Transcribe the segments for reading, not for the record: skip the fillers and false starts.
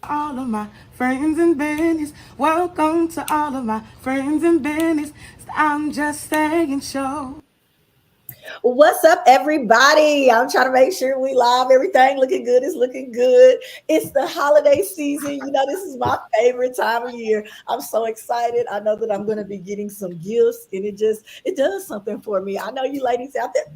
All of my friends and bennies, welcome to all of my friends and bennies. I'm just saying show. What's up, everybody? I'm trying to make sure we live. Everything looking good is looking good. It's the holiday season. You know, this is my favorite time of year. I'm so excited. I know that I'm going to be getting some gifts, and it does something for me. I know you ladies out there.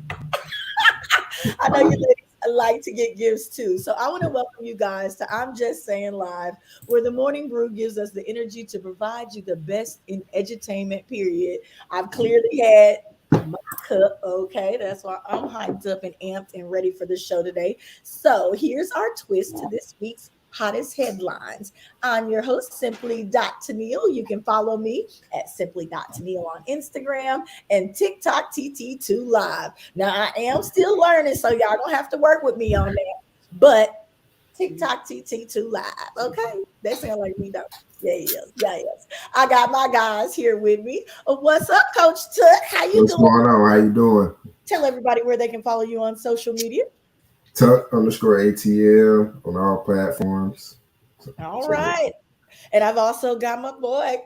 I know you ladies like to get gifts too. So I want to welcome you guys to I'm Just Saying Live, where the morning brew gives us the energy to provide you the best in edutainment, period. I've clearly had my cup. Okay, that's why I'm hyped up and amped and ready for the show today. So here's our twist to this week's hottest headlines. I'm your host, Tennille. You can follow me at Tennille on Instagram and TikTok TT2 Live. Now I am still learning, so y'all don't have to work with me on that. But TikTok TT2 Live. Okay. That sounds like me though. Yeah, yes, yeah, yes. I got my guys here with me. What's up, Coach Tut? How you What's doing? going on? How you doing? Tell everybody where they can follow you on social media. Tuck_ATL on all platforms. All So, right. And I've also got my boy,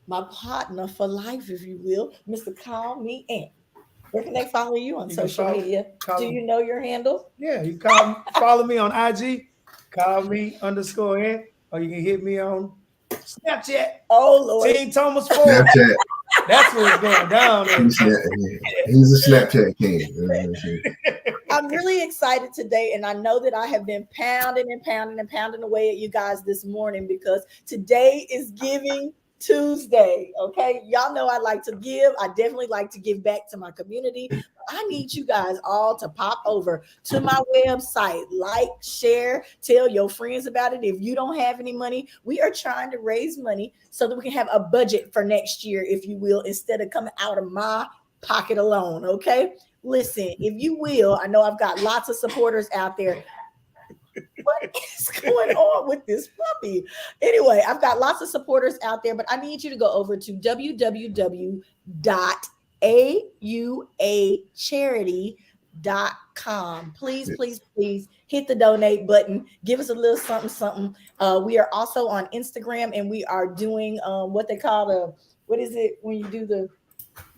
my partner for life, if you will, Mr. Call Me Ant. Where can they follow you on You can social media? Do call you know your handle? yeah, you follow me on IG, call me underscore in, or you can hit me on Snapchat, Oh Lord. Team Thomas Ford. Snapchat. That's what's going down there. He's a Snapchat king. I'm really excited today, and I know that I have been pounding and pounding and pounding away at you guys this morning because today is Giving Tuesday. Okay, y'all know I like to give. I definitely like to give back to my community. I need you guys all to pop over to my website, like, share, tell your friends about it. If you don't have any money, we are trying to raise money so that we can have a budget for next year, if you will, instead of coming out of my pocket alone. Okay. Listen, if you will, I know I've got lots of supporters out there. What is going on with this puppy? Anyway, I've got lots of supporters out there, but I need you to go over to www.auacharity.com. Please, please, please hit the donate button. Give us a little something, something. We are also on Instagram, and we are doing what they call what is it when you do the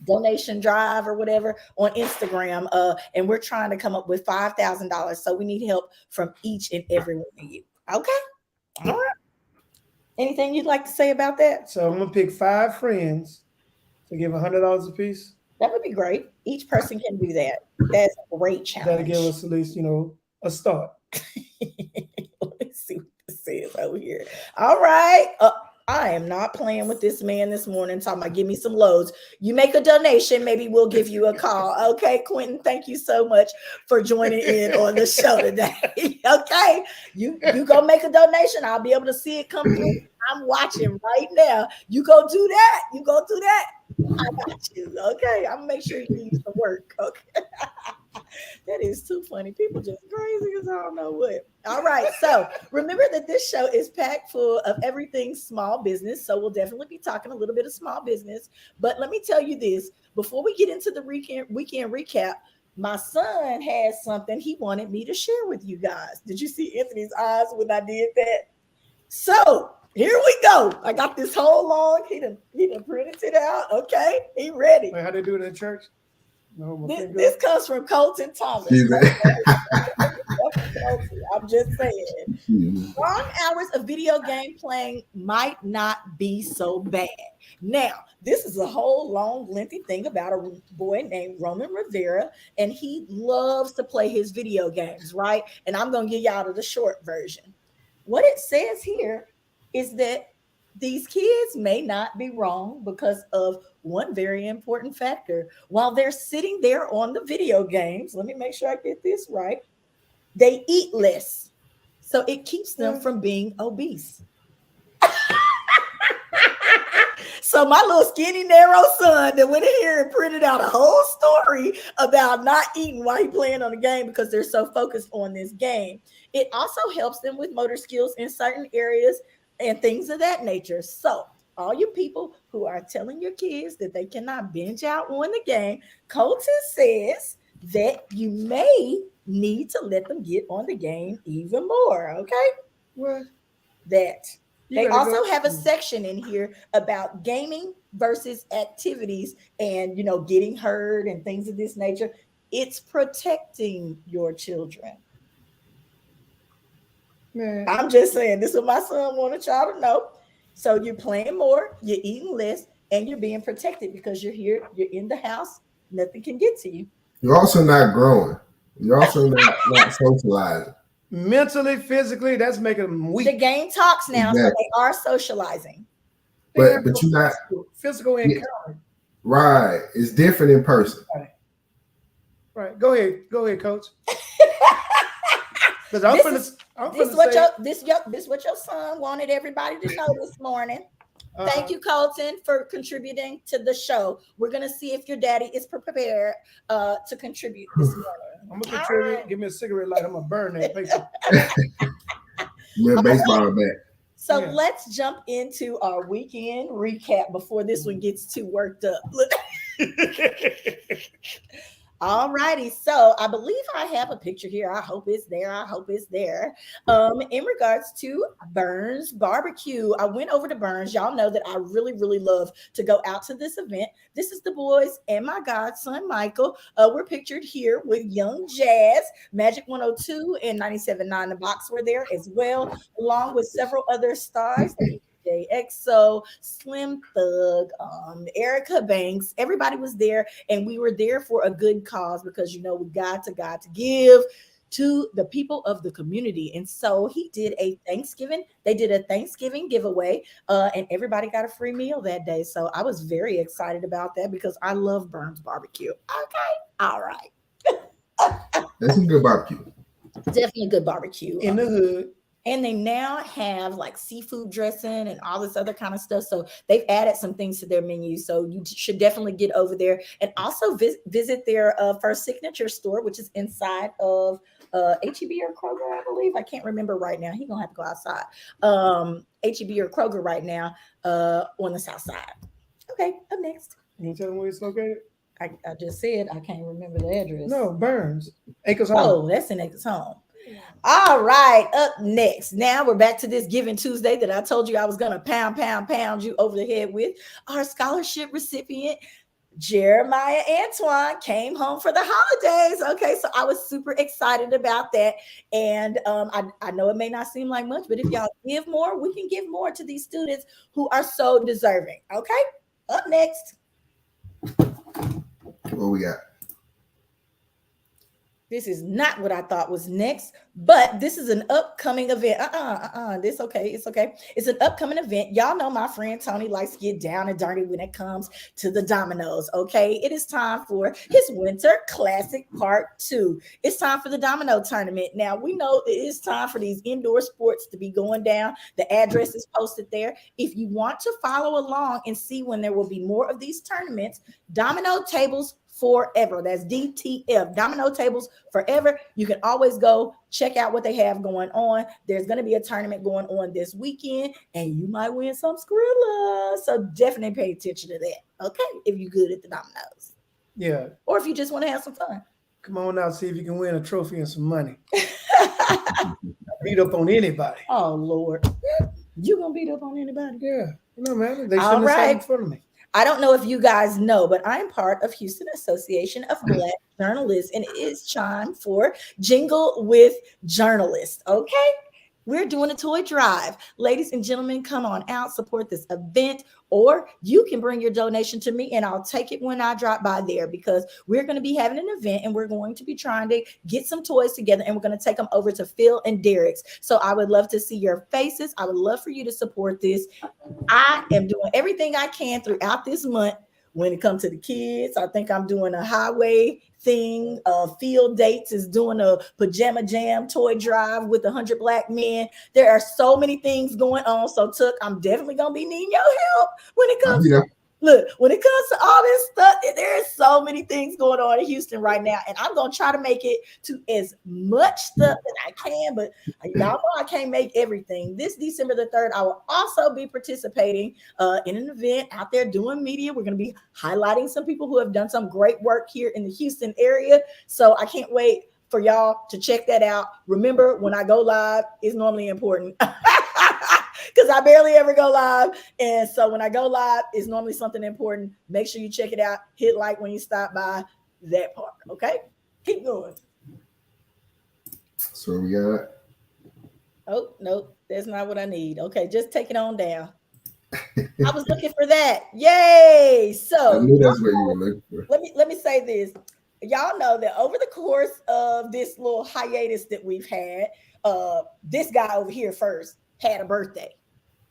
donation drive or whatever on Instagram. And we're trying to come up with $5,000. So we need help from each and every one of you. Okay. All right. Anything you'd like to say about that? So I'm gonna pick 5 friends to give $100 a piece. That would be great. Each person can do that. That's a great That'll give challenge. us at least, a start. Let's see what this says over here. All right. I am not playing with this man this morning. Talking about give me some loads. You make a donation, maybe we'll give you a call. Okay, Quentin, thank you so much for joining in on the show today. Okay, you go make a donation. I'll be able to see it come through. I'm watching right now. You go do that. You go do that. I got you. Okay, I'm gonna make sure you do some work. Okay. That is too funny. People just crazy as I don't know what. All right. So remember that this show is packed full of everything small business. So we'll definitely be talking a little bit of small business. But let me tell you this before we get into the weekend recap. My son has something he wanted me to share with you guys. Did you see Anthony's eyes when I did that? So here we go. I got this whole long. He done printed it out. Okay, he ready. Wait, how they do it in church? No, This comes from Colton Thomas. See Okay? that? I'm just saying. Long hours of video game playing might not be so bad. Now, this is a whole long, lengthy thing about a boy named Roman Rivera, and he loves to play his video games, right? And I'm going to give y'all the short version. What it says here is that these kids may not be wrong because of one very important factor. While they're sitting there on the video games, let me make sure I get this right, they eat less. So it keeps them from being obese. So my little skinny narrow son that went in here and printed out a whole story about not eating while he playing on the game because they're so focused on this game. It also helps them with motor skills in certain areas and things of that nature. So all you people who are telling your kids that they cannot binge out on the game, Colton says that you may need to let them get on the game even more. Okay. What? that. You They better also go. have a section in here about gaming versus activities and, getting hurt and things of this nature. It's protecting your children. Man, I'm just saying, this is what my son wanted y'all to know. So you're playing more, you're eating less, and you're being protected because you're here, you're in the house, nothing can get to you. You're also not growing. You're also not socializing. mentally, physically, that's making them The weak. game talks now, so Exactly. they are socializing. They But have no you're not physical yeah, encounter. right. It's different in person. Right. Go ahead, coach. Because This what your son wanted everybody to know this morning. Thank you, Colton, for contributing to the show. We're gonna see if your daddy is prepared to contribute this morning. I'm gonna contribute. Right. Give me a cigarette light. I'm gonna burn that paper. Little baseball bat. So let's jump into our weekend recap before this one gets too worked up. All righty. So I believe I have a picture here. I hope it's there. In regards to Burns Barbecue, I went over to Burns. Y'all know that I really, really love to go out to this event. This is the boys and my godson, Michael. We're pictured here with Young Jazz, Magic 102 and 97.9 The Box were there as well, along with several other stars. JXO, Slim Thug, Erica Banks, everybody was there, and we were there for a good cause because we got to give to the people of the community. And so he did a Thanksgiving. They did a Thanksgiving giveaway, and everybody got a free meal that day. So I was very excited about that because I love Burns Barbecue. Okay, all right. That's some good barbecue. Definitely good barbecue in the hood. And they now have like seafood dressing and all this other kind of stuff. So they've added some things to their menu. So you should definitely get over there and also visit their first signature store, which is inside of H-E-B or Kroger, I believe. I can't remember right now. He's going to have to go outside. H-E-B or Kroger right now on the south side. Okay, up next. You tell them where it's located? I just said I can't remember the address. No, Burns. Acres Home. Oh, that's in Acres Home. All right, up next. Now we're back to this Giving Tuesday that I told you I was going to pound you over the head with. Our scholarship recipient, Jeremiah Antoine, came home for the holidays. Okay, so I was super excited about that. And I know it may not seem like much, but if y'all give more, we can give more to these students who are so deserving. Okay, up next. What we got? This is not what I thought was next, but this is an upcoming event. It's okay. It's an upcoming event. Y'all know my friend Tony likes to get down and dirty when it comes to the dominoes, okay? It is time for his Winter Classic Part 2. It's time for the domino tournament. Now, we know it is time for these indoor sports to be going down. The address is posted there. If you want to follow along and see when there will be more of these tournaments, Domino Tables Forever. That's DTF, Domino Tables Forever. You can always go check out what they have going on. There's going to be a tournament going on this weekend, and you might win some Skrilla. So definitely pay attention to that, okay, if you're good at the dominoes. Yeah. Or if you just want to have some fun. Come on out, see if you can win a trophy and some money. Beat up on anybody. Oh, Lord. You going to beat up on anybody? Yeah. No, man. They shouldn't have sat in front of me. I don't know if you guys know, but I'm part of Houston Association of Black Journalists, and it is time for Jingle with Journalists, okay? We're doing a toy drive. Ladies and gentlemen, come on out, support this event, or you can bring your donation to me and I'll take it when I drop by there because we're going to be having an event and we're going to be trying to get some toys together and we're going to take them over to Phil and Derek's. So I would love to see your faces. I would love for you to support this. I am doing everything I can throughout this month when it comes to the kids. I think I'm doing a highway thing. Field Dates is doing a pajama jam toy drive with 100 Black men. There are so many things going on. So Took, I'm definitely gonna be needing your help when it comes to when it comes to all this stuff. There is so many things going on in Houston right now, and I'm gonna try to make it to as much stuff as I can. But y'all know I can't make everything. This December the 3rd, I will also be participating in an event out there doing media. We're gonna be highlighting some people who have done some great work here in the Houston area. So I can't wait for y'all to check that out. Remember, when I go live, it's normally important. because I barely ever go live. And so when I go live, it's normally something important. Make sure you check it out. Hit like when you stop by that part. Okay? Keep going. So we got. Oh, no, that's not what I need. Okay, just take it on down. I was looking for that. Yay! So I knew that's what you were looking for. let me say this. Y'all know that over the course of this little hiatus that we've had, this guy over here first had a birthday.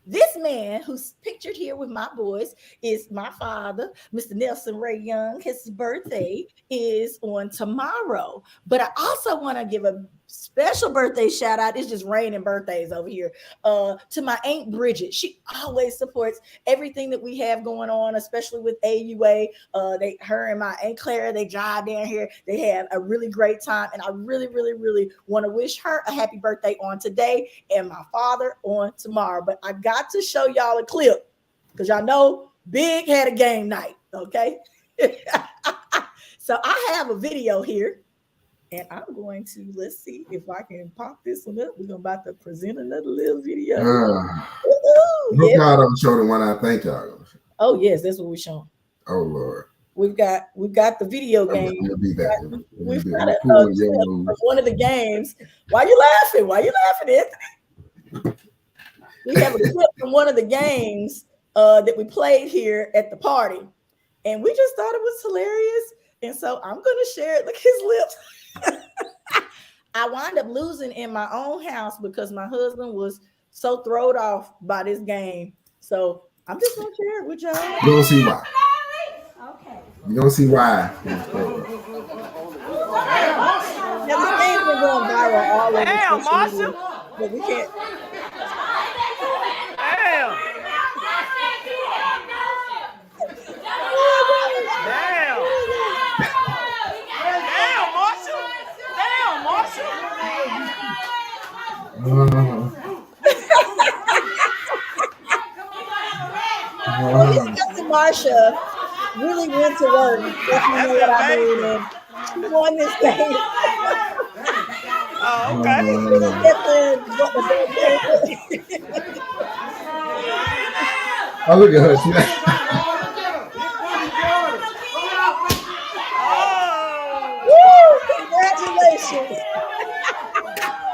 This man who's pictured here with my boys is my father, Mr. Nelson Ray Young. His birthday is on tomorrow. But I also want to give a special birthday shout out. It's just raining birthdays over here. To my Aunt Bridget. She always supports everything that we have going on, especially with AUA. Her and my Aunt Clara, they drive down here. They have a really great time. And I really, really, really want to wish her a happy birthday on today and my father on tomorrow. But I got to show y'all a clip because y'all know Big had a game night. Okay. So I have a video here. And I'm going to, let's see if I can pop this one up. We're about to present another little video. Look how I'm showing the one I think y'all. Oh, yes, that's what we're showing. Oh, Lord. We've got the video game. We've got one of the games. Why you laughing, Anthony? We have a clip from one of the games that we played here at the party. And we just thought it was hilarious. And so I'm going to share it. Look at his lips. I wound up losing in my own house because my husband was so thrown off by this game. So I'm just gonna share it with y'all. You're gonna see why. Okay. You're gonna see why. Now this game's been going viral all over. Damn, Marshall. But we can't. Damn. Damn. Damn, Marshall. Damn, Marshall. Marsha really went to work. If you know what I mean. And she won this game. Oh, okay. Oh, look at her. Congratulations.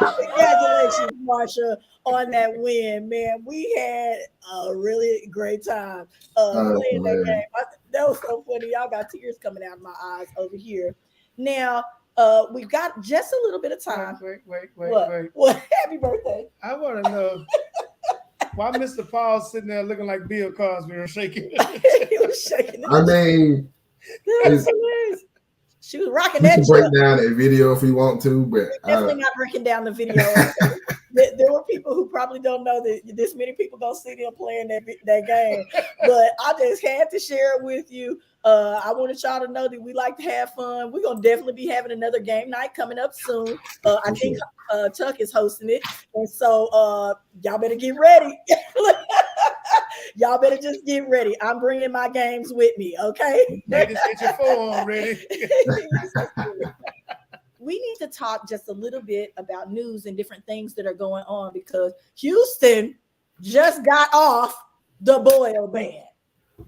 Congratulations, Marsha, on that win, man. We had a really great time playing that game. That was so funny. Y'all got tears coming out of my eyes over here. Now, we've got just a little bit of time. Wait. What? Happy birthday. I want to know why Mr. Paul's sitting there looking like Bill Cosby or shaking. He was shaking. I mean, that was hilarious. She was rocking we that can break down that video if we want to, but definitely not breaking down the video. There were people who probably don't know that this many people don't see them playing that game, but I just had to share it with you. I wanted y'all to know that we like to have fun. We're gonna definitely be having another game night coming up soon. I think Tuck is hosting it, and so y'all better get ready. Y'all better just get ready. I'm bringing my games with me, okay? Ladies, get your phone ready. We need to talk just a little bit about news and different things that are going on because Houston just got off the Boyle ban.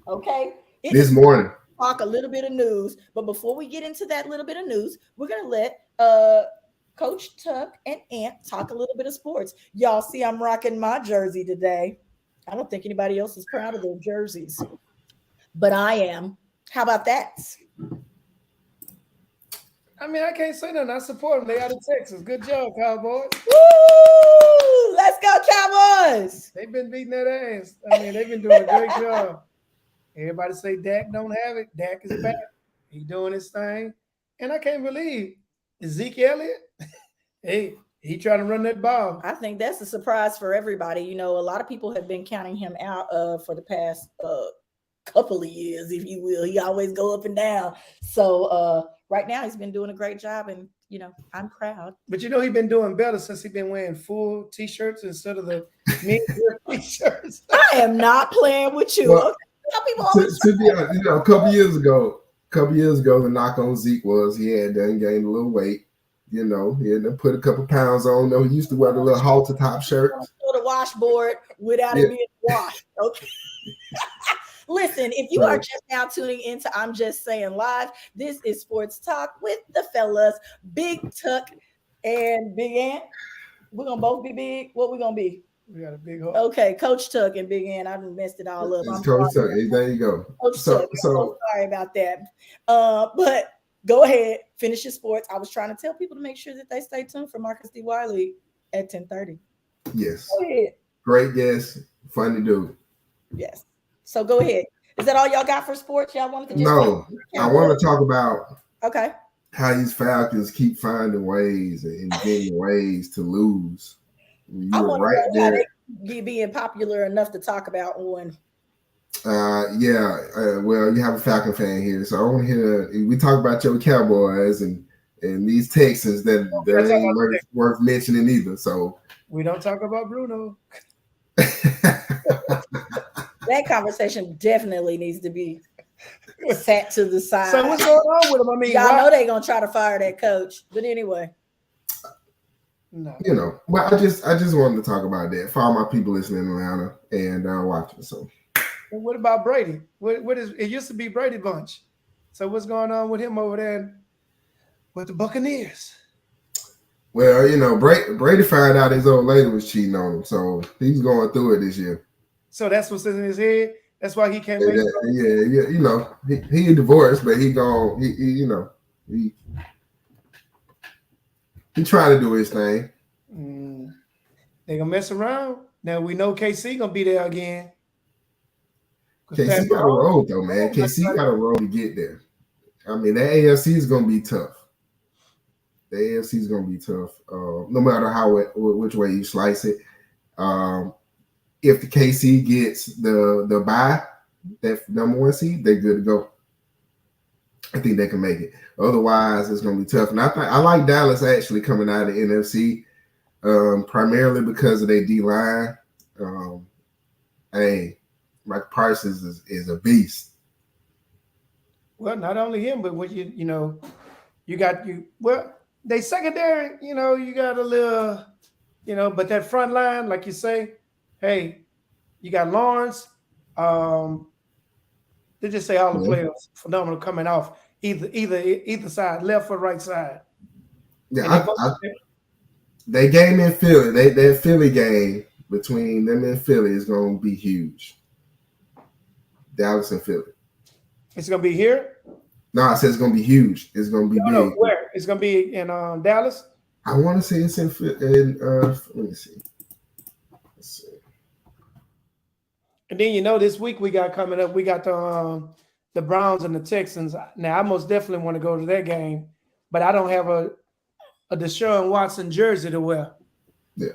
Okay? This morning. Talk a little bit of news, but before we get into that little bit of news, we're gonna let Coach Tuck and Ant talk a little bit of sports. Y'all see I'm rocking my jersey today. I don't think anybody else is proud of their jerseys, but I am. How about that? I mean, I can't say nothing. I support them. They out of Texas. Good job, Cowboys. Woo! Let's go, Cowboys! They've been beating that ass. I mean, they've been doing a great job. Everybody say Dak don't have it. Dak is back. He doing his thing. And I can't believe Zeke Elliott. Hey, he trying to run that ball. I think that's a surprise for everybody. You know, a lot of people have been counting him out for the past couple of years, if you will. He always go up and down. So right now he's been doing a great job, and you know, I'm proud. But you know, he's been doing better since he's been wearing full t-shirts instead of the mini t-shirts. I am not playing with you. Well, okay. to be honest, you know, a couple years ago, the knock on Zeke was he had done gained a little weight. You know, he had to put a couple pounds on. No, he used to wear the little halter top shirts. To the washboard without it being washed. Okay. Listen, if you are just now tuning into I'm Just Saying Live, this is Sports Talk with the fellas, Big Tuck and Big Ant. We're gonna both be big. What we gonna be? We got a big hole. Okay, Coach Tuck and Big Ant. I messed it all up. It's Coach Tuck. There you go. Coach Tuck. I'm so sorry about that. But go ahead, finish your sports. I was trying to tell people to make sure that they stay tuned for Marcus D. Wiley at 10:30. Yes. Go ahead. Great guest. Funny dude. Yes. So go ahead. Is that all y'all got for sports? Y'all wanted to just No, I want to talk about how these Falcons keep finding ways and inventing ways to lose. I want to know how they being popular enough to talk about one. Well, you have a Falcon fan here, so I want to hear. We talk about your Cowboys and these Texans that ain't worth mentioning either. So we don't talk about Bruno. That conversation definitely needs to be sat to the side. So what's going on with him? I mean, y'all know they're gonna try to fire that coach, but anyway. No. You know, but I just wanted to talk about that for all my people listening in Atlanta and watching. So, and what about Brady? What is it? Used to be Brady Bunch. So what's going on with him over there with the Buccaneers? Well, you know, Brady found out his old lady was cheating on him, so he's going through it this year. So that's what's in his head. That's why he can't make it. Yeah. You know, he divorced, but he trying to do his thing. They gonna mess around. Now we know KC gonna be there again. KC got a road though, man. KC got a road to get there. I mean, that AFC is gonna be tough. The AFC is gonna be tough, no matter which way you slice it. If the KC gets the bye, that number one seed, they're good to go. I think they can make it. Otherwise, it's going to be tough. And I like Dallas actually coming out of the NFC, primarily because of their D-line. Mike Parsons is a beast. Well, not only him, but when they secondary, you got a little, but that front line, like you say, hey, you got Lawrence. They just say all the players phenomenal coming off either side, left or right side. Yeah, they game in Philly. Their Philly game between them and Philly is going to be huge. Dallas and Philly. It's going to be here? No, I said it's going to be huge. It's going to be big. No, where? It's going to be in Dallas? I want to say it's in let me see. Let's see. And then this week we got coming up, we got the Browns and the Texans. Now I most definitely want to go to that game, but I don't have a Deshaun Watson jersey to wear. Yeah.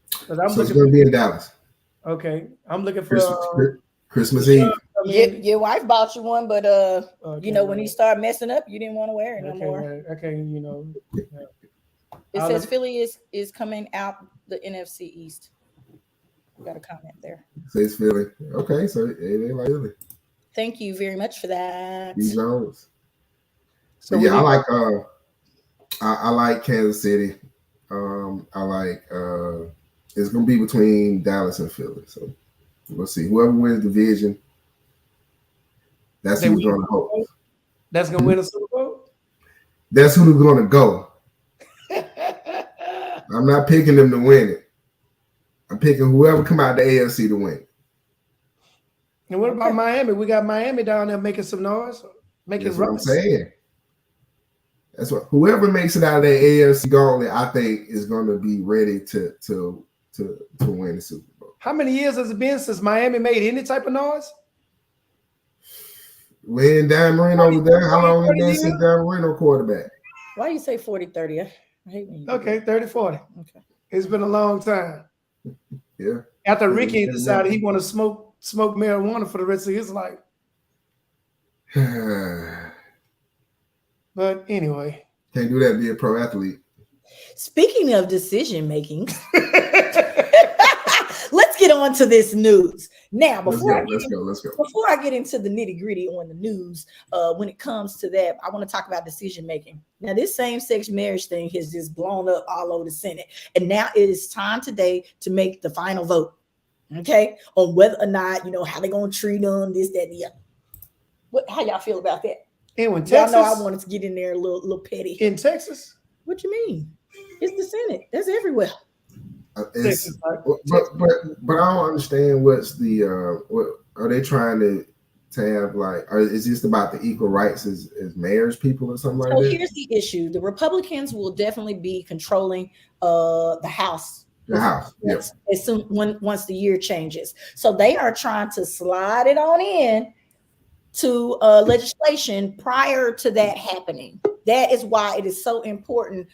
So it's going to be in Dallas. Okay, I'm looking for Christmas Eve. Your wife bought you one, but when he started messing up, you didn't want to wear it no more. Okay, It says Philly is coming out the NFC East. We got a comment there. Says Philly. Okay, so they like Philly. Thank you very much for that. He knows. So yeah, I like Kansas City. I like it's gonna be between Dallas and Philly. So we'll see. Whoever wins the division, that's who's gonna hope. That's gonna win a Super Bowl? That's who's gonna go. I'm not picking them to win it. I'm picking whoever come out the AFC to win. And what about Miami? We got Miami down there making some noise, making That's what I'm saying. That's what whoever makes it out of the AFC gauntlet, I think, is going to be ready to win the Super Bowl. How many years has it been since Miami made any type of noise? When Dan Marino was there, how long has it been since Dan Marino quarterback? Why you say 40, 30? I hate when you do 30, 40. Okay. It's been a long time. Yeah. After Ricky decided he want to smoke marijuana for the rest of his life. But anyway. Can't do that, be a pro athlete. Speaking of decision making, let's get on to this news. Now, Let's go. Before I get into the nitty gritty on the news, when it comes to that, I want to talk about decision making. Now, this same-sex marriage thing has just blown up all over the Senate, and now it is time today to make the final vote. Okay, on whether or not how they're gonna treat them, this, that, and the other. How y'all feel about that? And when Texas, y'all know I wanted to get in there a little petty. In Texas, what you mean? It's the Senate. That's everywhere. But I don't understand what's the what are they trying to have, like, is this about the equal rights as mayors people or something like that? So here's the issue: the Republicans will definitely be controlling the House. The House, yes. As soon once the year changes, so they are trying to slide it on in to legislation prior to that happening. That is why it is so important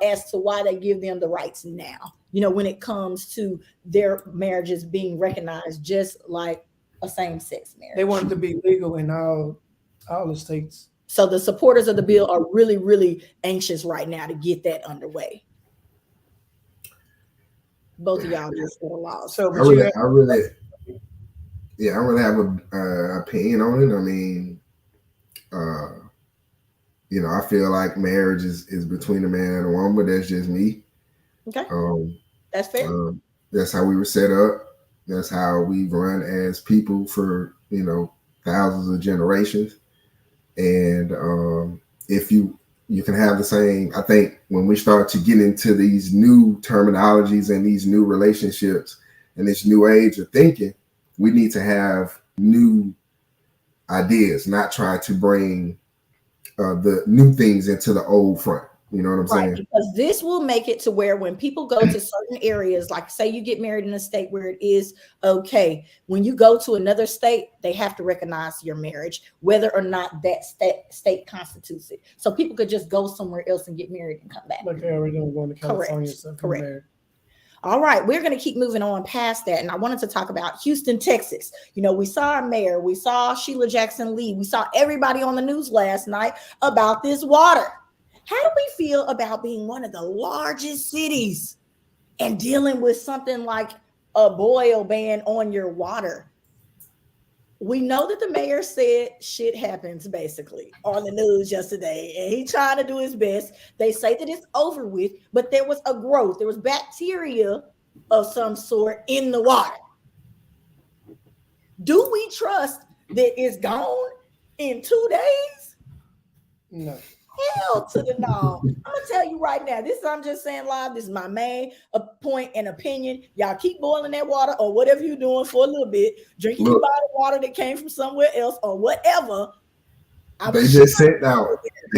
as to why they give them the rights now. When it comes to their marriages being recognized just like a same-sex marriage. They want it to be legal in all the states. So the supporters of the bill are really, really anxious right now to get that underway. Both of y'all just for the law. So I really have an opinion on it. I mean, I feel like marriage is between a man and a woman, but that's just me. Okay. That's fair. That's how we were set up. That's how we've run as people for, thousands of generations. And if you can have the same, I think when we start to get into these new terminologies and these new relationships and this new age of thinking, we need to have new ideas, not try to bring the new things into the old front. You know what I'm saying? Because this will make it to where when people go to certain areas, like say you get married in a state where it is okay, when you go to another state, they have to recognize your marriage, whether or not that state constitutes it. So people could just go somewhere else and get married and come back. Like they already going to California. Correct. All right, we're going to keep moving on past that. And I wanted to talk about Houston, Texas. We saw our mayor, we saw Sheila Jackson Lee, we saw everybody on the news last night about this water. How do we feel about being one of the largest cities and dealing with something like a boil ban on your water? We know that the mayor said shit happens basically on the news yesterday, and he's trying to do his best. They say that it's over with, but there was a growth. There was bacteria of some sort in the water. Do we trust that it's gone in 2 days? No. Hell to the no. I'm gonna tell you right now. I'm just saying live. This is my main point and opinion. Y'all keep boiling that water or whatever you're doing for a little bit, drinking your bottled water that came from somewhere else or whatever. They just sent out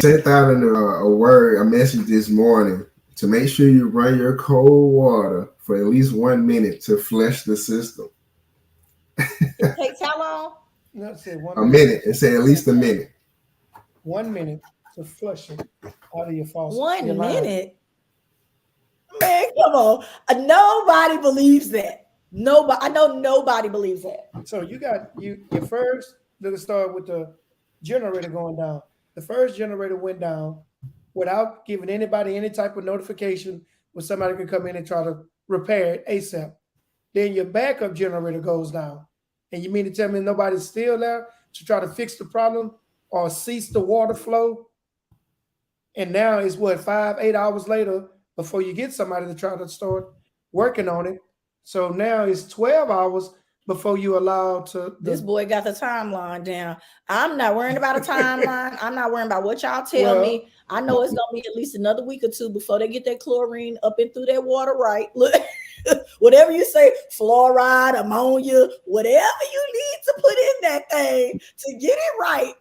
a message this morning to make sure you run your cold water for at least 1 minute to flush the system. It takes how long? No, it said a minute. It said at least a minute. 1 minute to flush it out of your faucet. 1 minute? Man, come on. Nobody believes that. Nobody. I know nobody believes that. So you got your first, let's start with the generator going down. The first generator went down without giving anybody any type of notification where somebody can come in and try to repair it ASAP. Then your backup generator goes down. And you mean to tell me nobody's still there to try to fix the problem or cease the water flow? And now it's 5-8 hours later before you get somebody to try to start working on it. So now it's 12 hours before you allow to. This boy got the timeline down. I'm not worrying about a timeline. I'm not worrying about what y'all tell me. I know it's gonna be at least another week or two before they get that chlorine up and through that water right. Look, whatever you say, fluoride, ammonia, whatever you need to put in that thing to get it right.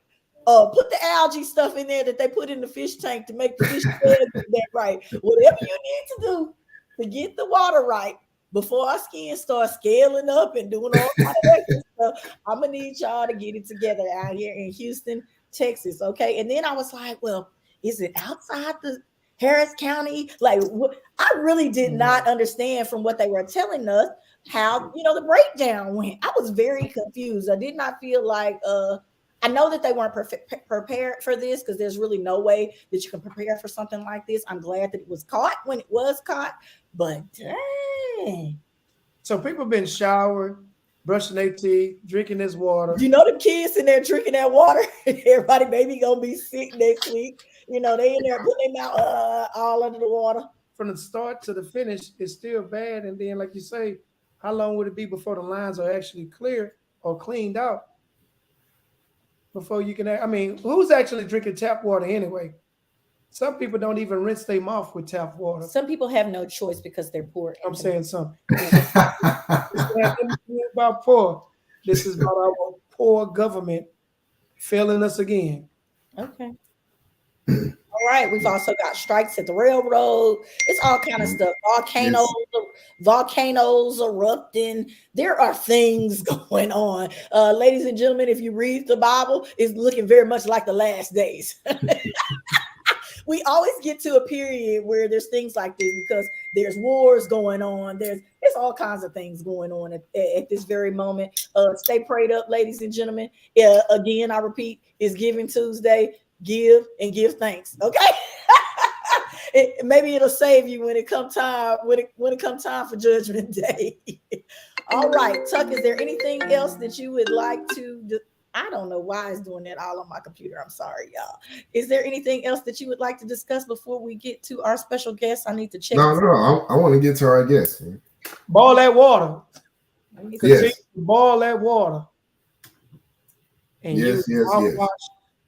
Put the algae stuff in there that they put in the fish tank to make the fish that right. Whatever you need to do to get the water right before our skin starts scaling up and doing all kind of extra stuff, I'm gonna need y'all to get it together out here in Houston, Texas. Okay. And then I was like, well, is it outside the Harris County? Like, I really did not understand from what they were telling us how, the breakdown went. I was very confused. I did not feel like, I know that they weren't prepared for this because there's really no way that you can prepare for something like this. I'm glad that it was caught when it was caught, but dang. So people have been showered brushing their teeth, drinking this water. You know the kids in there drinking that water. Everybody maybe gonna be sick next week. You know, they in there putting their mouth all under the water. From the start to the finish, it's still bad. And then, like you say, how long would it be before the lines are actually clear or cleaned out? Before you can, I mean, who's actually drinking tap water anyway? Some people don't even rinse their mouth with tap water. Some people have no choice because they're poor. I'm saying something. About poor. This is about our poor government failing us again. Okay. All right. We've also got strikes at the railroad. It's all kind of stuff. Volcanoes erupting. There are things going on. Ladies and gentlemen, if you read the Bible, it's looking very much like the last days. We always get to a period where there's things like this because there's wars going on. There's all kinds of things going on at this very moment. Stay prayed up, ladies and gentlemen. Again, I repeat, it's Giving Tuesday. Give and give thanks. Okay. Maybe it'll save you when it comes time for Judgment Day. All right, Tuck, is there anything else that you would like to do? I don't know why it's doing that all on my computer. I'm sorry, y'all. Is there anything else that you would like to discuss before we get to our special guest? I need to check. No. I want to get to our guest. Boil that water. Yes. Boil that water. And yes. mouthwash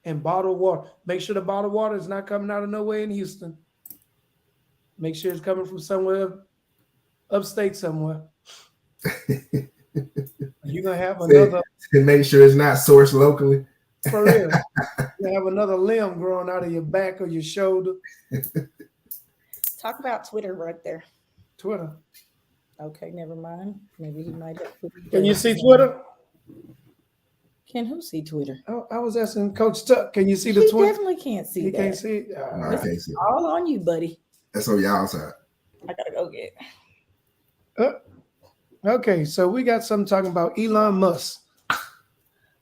and bottled water. Make sure the bottled water is not coming out of nowhere in Houston. Make sure it's coming from somewhere upstate somewhere. You're gonna have another. Make sure it's not sourced locally. For real. You have another limb growing out of your back or your shoulder. Talk about Twitter right there. Twitter. Okay, never mind. Maybe he might have. Can you see Twitter? Can who see Twitter? Oh, I was asking Coach Tuck. Can you see the Twitter? He definitely can't see. He that. can't see it. No, I can't see it. All on you, buddy. That's on y'all side. I gotta go get. Okay, so we got something talking about Elon Musk.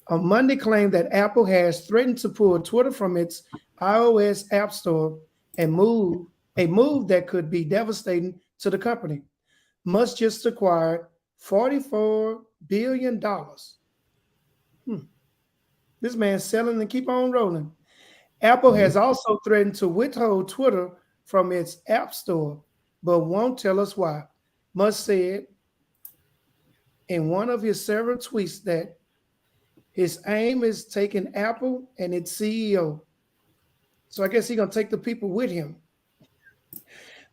On Monday, claimed that Apple has threatened to pull Twitter from its iOS App Store and move that could be devastating to the company. Musk just acquired $44 billion. This man's selling and keep on rolling. Apple has also threatened to withhold Twitter from its App Store, but won't tell us why. Musk said in one of his several tweets that his aim is taking Apple and its CEO. So I guess he's going to take the people with him.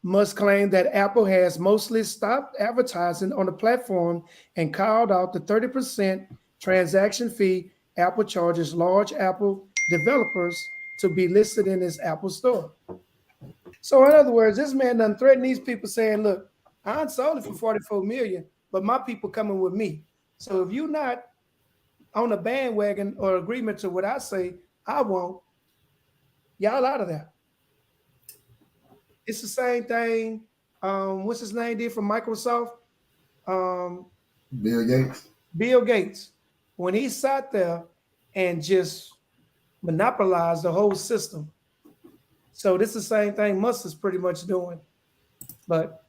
Musk claimed that Apple has mostly stopped advertising on the platform and called out the 30% transaction fee Apple charges large Apple developers to be listed in his Apple store. So in other words, this man done threatened these people saying, look, I sold it for $44 million, but my people coming with me. So if you're not on a bandwagon or agreement to what I say, I won't. Y'all out of there. It's the same thing. What's his name did from Microsoft? Bill Gates. Bill Gates. When he sat there and just monopolized the whole system. So this is the same thing Musk is pretty much doing. But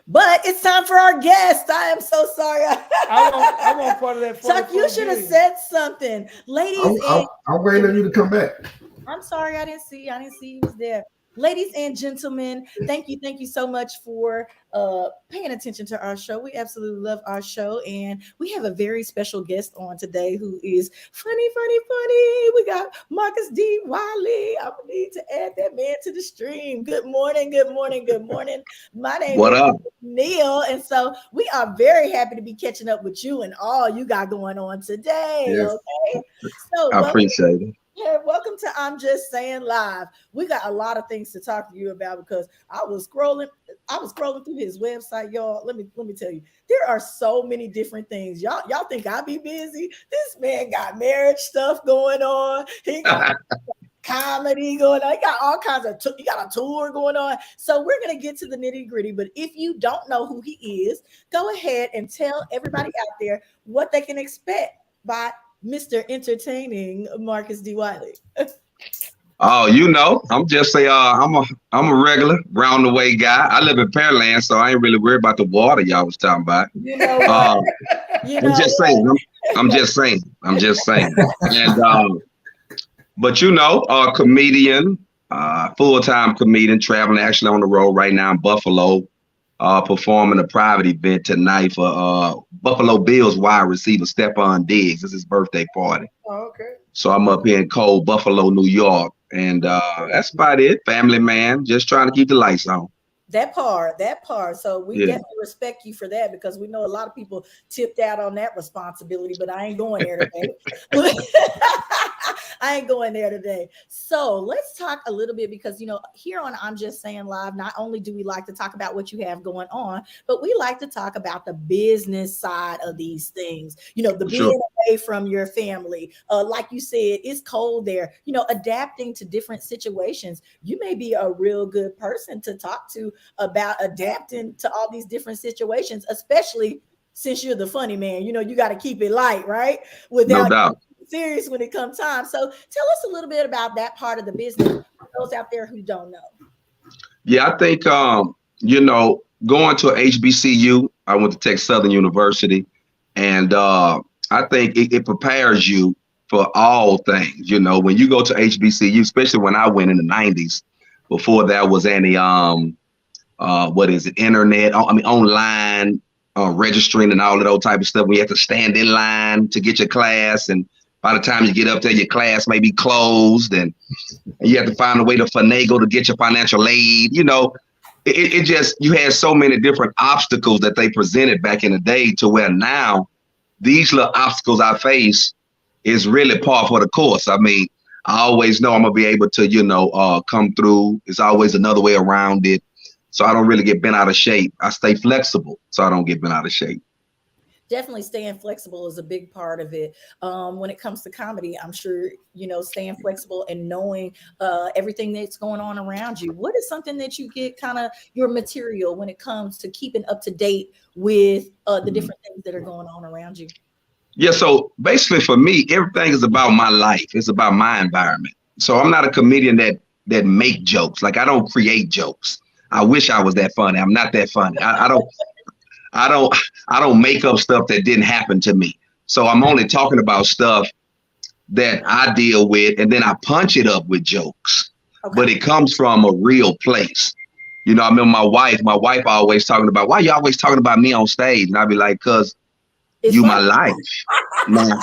it's time for our guest. I am so sorry. I want part of that. Chuck, you should have said something. Ladies, I'm waiting on you to come back. I'm sorry, I didn't see you was there. Ladies and gentlemen, thank you so much for paying attention to our show. We absolutely love our show, and we have a very special guest on today who is funny. We got Marcus D. Wiley. I need to add that man to the stream. Good morning. My name is Neil, and so we are very happy to be catching up with you and all you got going on today. Yes. Okay, so I appreciate it. Yeah, welcome to I'm Just Saying Live. We got a lot of things to talk to you about because I was scrolling through his website, y'all. Let me tell you, there are so many different things. Y'all think I be busy? This man got marriage stuff going on. He got comedy going on. He got all kinds of he got a tour going on. So we're gonna get to the nitty-gritty. But if you don't know who he is, go ahead and tell everybody out there what they can expect by Mr. Entertaining Marcus D. Wiley. Oh, I'm just I'm a regular round the way guy. I live in Pearland, so I ain't really worried about the water y'all was talking about. You I'm know, just saying. I'm just saying. I'm just saying. And but you know, comedian, full-time comedian, traveling actually on the road right now in Buffalo, performing a private event tonight for Buffalo Bills wide receiver Stephon Diggs. It's his birthday party. Oh, okay. So I'm up here in cold Buffalo, New York, and that's about it. Family man, just trying to keep the lights on. that part. So we Yeah. definitely respect you for that, because we know a lot of people tipped out on that responsibility, but I ain't going there today. I ain't going there today. So let's talk a little bit, because, you know, here on I'm Just Saying Live, not only do we like to talk about what you have going on, but we like to talk about the business side of these things. You know, the Sure. being away from your family. Like you said, it's cold there. You know, adapting to different situations. You may be a real good person to talk to about adapting to all these different situations, especially since you're the funny man. You know, you got to keep it light, right? No doubt. Serious when it comes time. So tell us a little bit about that part of the business for those out there who don't know. Yeah, I think you know, going to a HBCU, I went to Texas Southern University, and I think it prepares you for all things. You know, when you go to HBCU, especially when I went in the 90s, before there was any what is it, internet, I mean online registering and all of those type of stuff. We had to stand in line to get your class, and by the time you get up there, your class may be closed, and you have to find a way to finagle to get your financial aid. You know, it just, you had so many different obstacles that they presented back in the day, to where now these little obstacles I face is really par for the course. I mean, I always know I'm gonna be able to, you know, come through. There's always another way around it. So I don't really get bent out of shape. I stay flexible so I don't get bent out of shape. Definitely staying flexible is a big part of it. When it comes to comedy, I'm sure, you know, staying flexible and knowing everything that's going on around you. What is something that you get kind of your material when it comes to keeping up to date with the different things that are going on around you? Yeah, so basically for me, everything is about my life. It's about my environment. So I'm not a comedian that make jokes. Like, I don't create jokes. I wish I was that funny. I'm not that funny. I don't make up stuff that didn't happen to me. So I'm only talking about stuff that I deal with, and then I punch it up with jokes. Okay. But it comes from a real place. You know, I remember my wife always talking about, why you always talking about me on stage? And I'd be like, cause you my life. Now,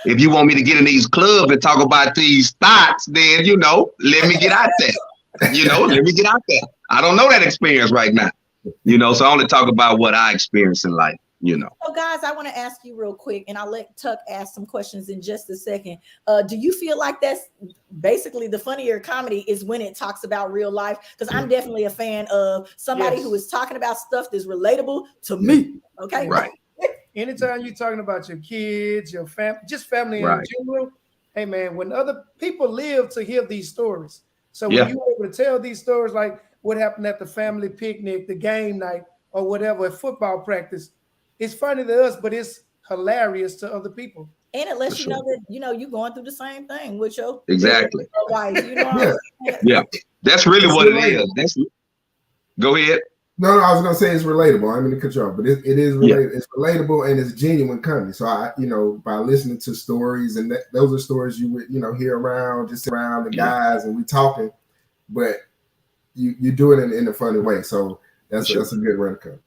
if you want me to get in these clubs and talk about these thoughts, then, you know, let me get out there. You know, let me get out there. I don't know that experience right now. You know, so I only talk about what I experience in life, you know. So guys, I want to ask you real quick, and I'll let Tuck ask some questions in just a second. Do you feel like that's basically the funnier comedy is when it talks about real life? Because I'm definitely a fan of somebody who is talking about stuff that's relatable to me. Okay. Right. Anytime you're talking about your kids, your family, just family right. in general, hey man, when other people live to hear these stories. So when you're able to tell these stories, like what happened at the family picnic, the game night, or whatever, at football practice, it's funny to us, but it's hilarious to other people. And it lets you know that, you know, you're going through the same thing with your wife. You know yeah, that's really what it is. That's, go ahead. No, I was gonna say it's relatable. I mean to cut you off, but it is related. It's relatable and it's genuine comedy. So I, you know, by listening to stories, and those are stories you would, you know, hear around, just sit around the guys and we talking, but you do it in a funny way. So that's a good way to come.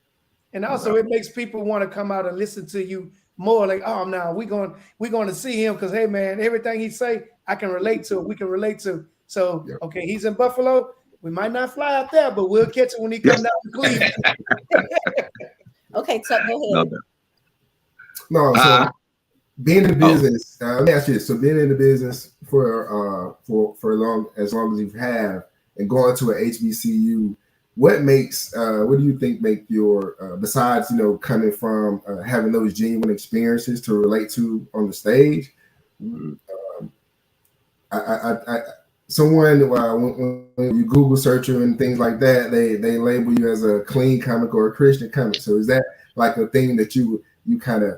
And also, it makes people want to come out and listen to you more. Like, oh, now we're going to see him because, hey man, everything he say, I can relate to. We can relate to. So okay, he's in Buffalo. We might not fly out there, but we'll catch it when he comes down to Cleveland. Okay, so go ahead. No, so being in the business, let me ask you this. So being in the business for as long as you have, and going to an HBCU, what do you think make your, besides, you know, coming from having those genuine experiences to relate to on the stage, someone when you Google searcher and things like that, they label you as a clean comic or a Christian comic. So is that like a thing that you kind of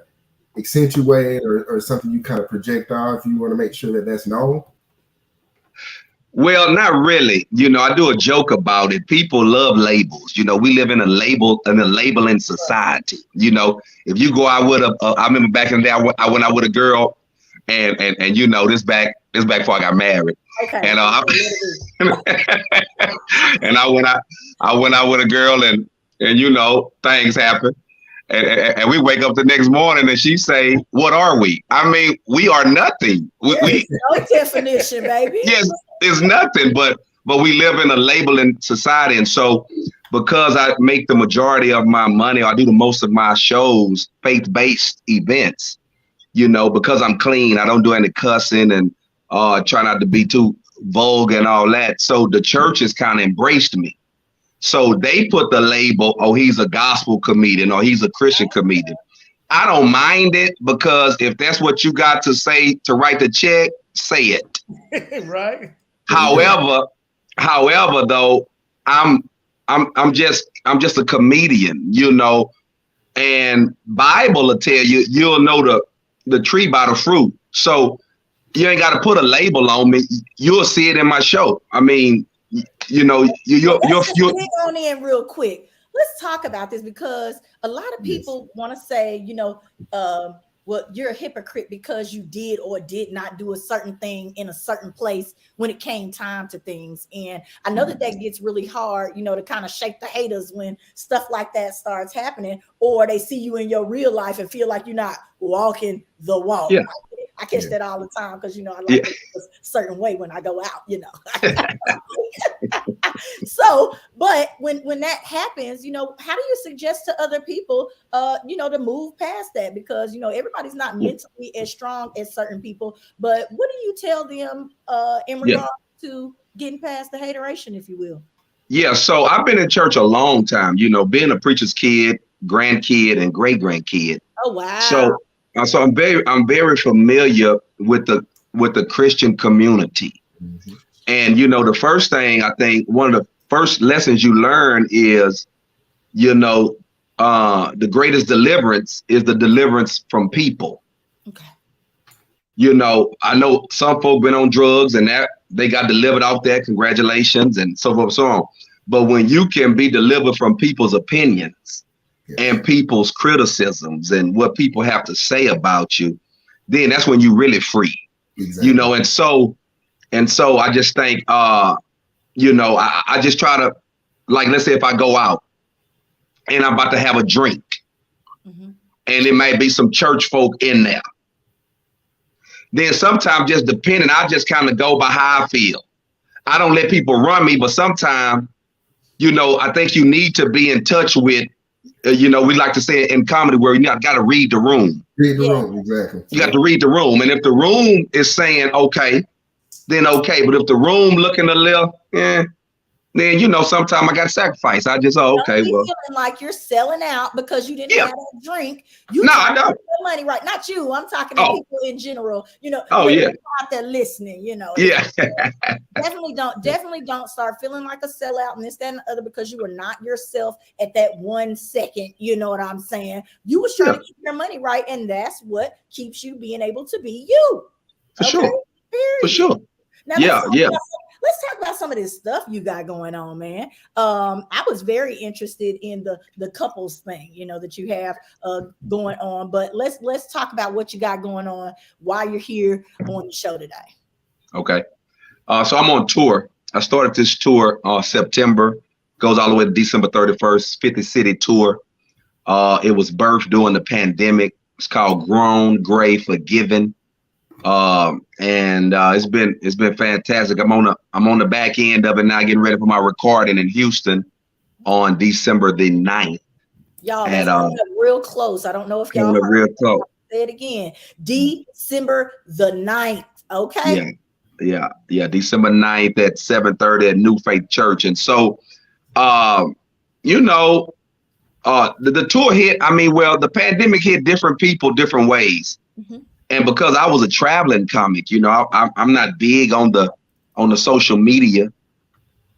accentuate or something you kind of project off? You want to make sure that that's known? Well, not really. I do a joke about it. People love labels. We live in a labeling society. If you go out with I remember back in the day, I went out with a girl, and this back before I got married. Okay. And and I went out with a girl, and things happen. And we wake up the next morning and she say, "What are we?" I mean, we are nothing. There's no definition, baby. Yes, it's nothing. But we live in a labeling society, and so because I make the majority of my money, I do the most of my shows faith-based events. Because I'm clean, I don't do any cussing and try not to be too vulgar and all that. So the church has kind of embraced me. So they put the label, oh, he's a gospel comedian or he's a Christian comedian. I don't mind it, because if that's what you got to say to write the check, say it. Right. However, though, I'm just a comedian, and Bible will tell you, you'll know the tree by the fruit. So you ain't got to put a label on me. You'll see it in my show. I mean, you're on in real quick. Let's talk about this, because a lot of people want to say, well, you're a hypocrite because you did or did not do a certain thing in a certain place when it came time to things. And I know that gets really hard, to kind of shake the haters when stuff like that starts happening, or they see you in your real life and feel like you're not walking the walk. Yeah. I catch that all the time, because I like it a certain way when I go out, So, but when that happens, how do you suggest to other people, to move past that? Because everybody's not mentally as strong as certain people. But what do you tell them in regard to getting past the hateration, if you will? Yeah, so I've been in church a long time. Being a preacher's kid, grandkid, and great grandkid. Oh wow! So I'm very familiar with the Christian community. Mm-hmm. And the first thing, I think one of the first lessons you learn is, the greatest deliverance is the deliverance from people. Okay. I know some folk been on drugs and that they got delivered off that. Congratulations, and so forth and so on. But when you can be delivered from people's opinions and people's criticisms and what people have to say about you, then that's when you're really free. Exactly. And so I just think, I just try to, like, let's say if I go out and I'm about to have a drink, mm-hmm. and it might be some church folk in there. Then sometimes, just depending, I just kind of go by how I feel. I don't let people run me, but sometimes, I think you need to be in touch with, we like to say in comedy where you got to read the room. Read the room, exactly. You got to read the room. And if the room is saying, okay, then okay. But if the room looking a little, then, sometimes I got to sacrifice. I just, okay, well. Feeling like you're selling out because you didn't have a drink. I don't. Money, right? Not you. I'm talking to people in general. Oh yeah. Out there listening. Yeah. definitely don't start feeling like a sellout and this, that, and the other, because you were not yourself at that 1 second. You know what I'm saying? You was trying to keep your money right, and that's what keeps you being able to be you. For sure. Period. For sure. Now, let's talk about some of this stuff you got going on, man. I was very interested in the couples thing, that you have going on. But let's talk about what you got going on while you're here on the show today. Okay. So I'm on tour. I started this tour September, goes all the way to December 31st, 50 city tour. It was birthed during the pandemic. It's called Grown, Gray, Forgiven. And it's been fantastic. I'm on the back end of it now, getting ready for my recording in Houston on December the 9th. Y'all, that's real close. I don't know if y'all real close. Say it again. December the 9th. Okay. Yeah. December 9th at 7:30 at New Faith Church. And so, the tour hit. The pandemic hit different people different ways. Mm-hmm. And because I was a traveling comic, I'm not big on the social media,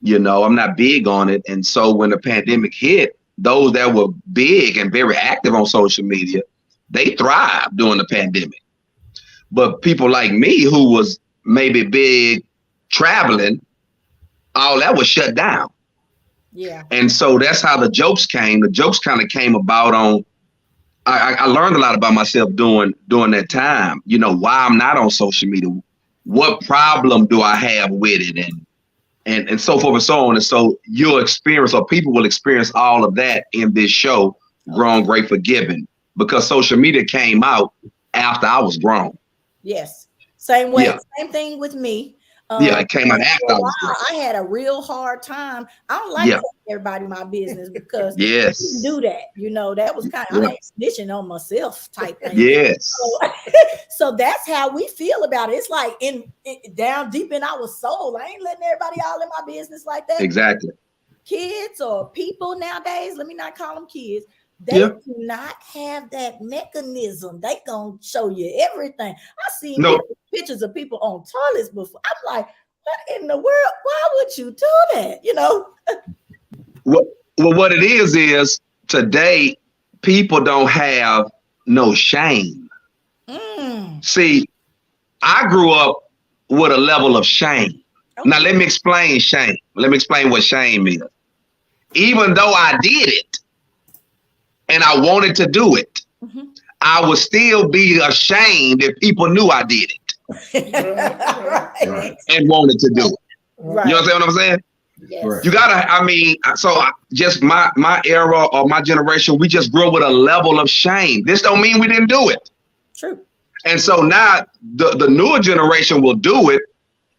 I'm not big on it. And so when the pandemic hit, those that were big and very active on social media, they thrived during the pandemic. But people like me, who was maybe big traveling, all that was shut down. Yeah. And so that's how the jokes came. The jokes kind of came about on, I learned a lot about myself during that time, you know, why I'm not on social media, what problem do I have with it, and so forth and so on. And so you'll experience, or people will experience all of that in this show, Grown, Great, Forgiven, because social media came out after I was grown. Yes. Same way. Yeah. Same thing with me. It came out after I was grown. I had a real hard time. I don't like telling everybody my business because yes, I didn't do that. You know, that was kind of I ain't snitching on myself type thing. Yes. So that's how we feel about it. It's like down deep in our soul. I ain't letting everybody all in my business like that. Exactly. Kids or people nowadays, let me not call them kids. They do not have that mechanism. They gonna show you everything. I see pictures of people on toilets before. I'm like, what in the world? Why would you do that? You know? Well, what it is today, people don't have no shame. See, I grew up with a level of shame. Okay. Now, let me explain shame. Let me explain what shame is. Even though I did it, and I wanted to do it, I would still be ashamed if people knew I did it and wanted to do it. Right. You understand what I'm saying? Yes. You gotta, I mean, so just my era or my generation, we just grew up with a level of shame. This don't mean we didn't do it. True. And so now the newer generation will do it,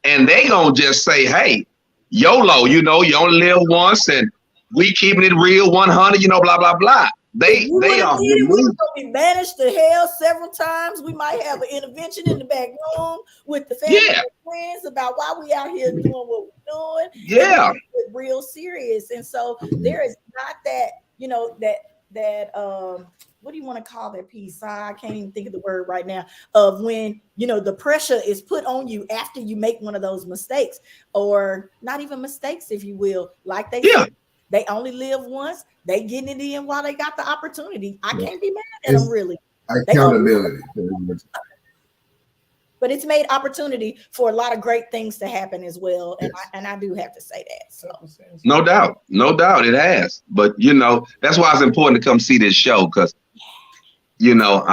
and they gonna just say, hey, YOLO, you know, you only live once, and we keeping it real 100, you know, blah, blah, blah. They are. We're going to be banished to hell several times. We might have an intervention in the back room with the family and friends about why we out here doing what we're doing. Yeah. It's real serious. And so there is not that, you know, that what do you want to call that piece? I can't even think of the word right now, of when, you know, the pressure is put on you after you make one of those mistakes, or not even mistakes, if you will, like they said. They only live once. They getting it in while they got the opportunity. I can't be mad at them, really. Accountability. But it's made opportunity for a lot of great things to happen as well. And I do have to say that. So no doubt it has. But you know, that's why it's important to come see this show, because you know,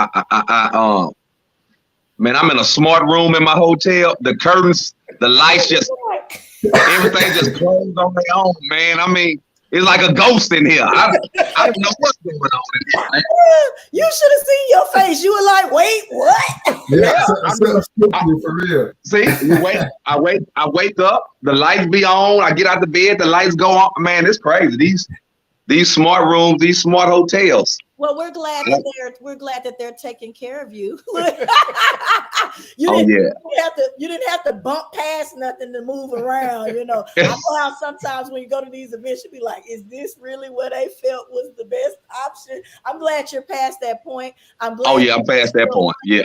man, I'm in a smart room in my hotel. The curtains, the lights, just everything just closed on their own, man. I mean, it's like a ghost in here. I don't know what's going on in here, man. You should have seen your face. You were like, wait, what? For real. See, I wake up, the lights be on, I get out the bed, the lights go on. Man, it's crazy. These smart rooms, these smart hotels. Well, we're glad that they're taking care of you. You didn't have to bump past nothing to move around. You know, I know how sometimes when you go to these events, you be like, "Is this really what they felt was the best option?" I'm glad you're past that point. I'm glad. I'm past that point. Yeah.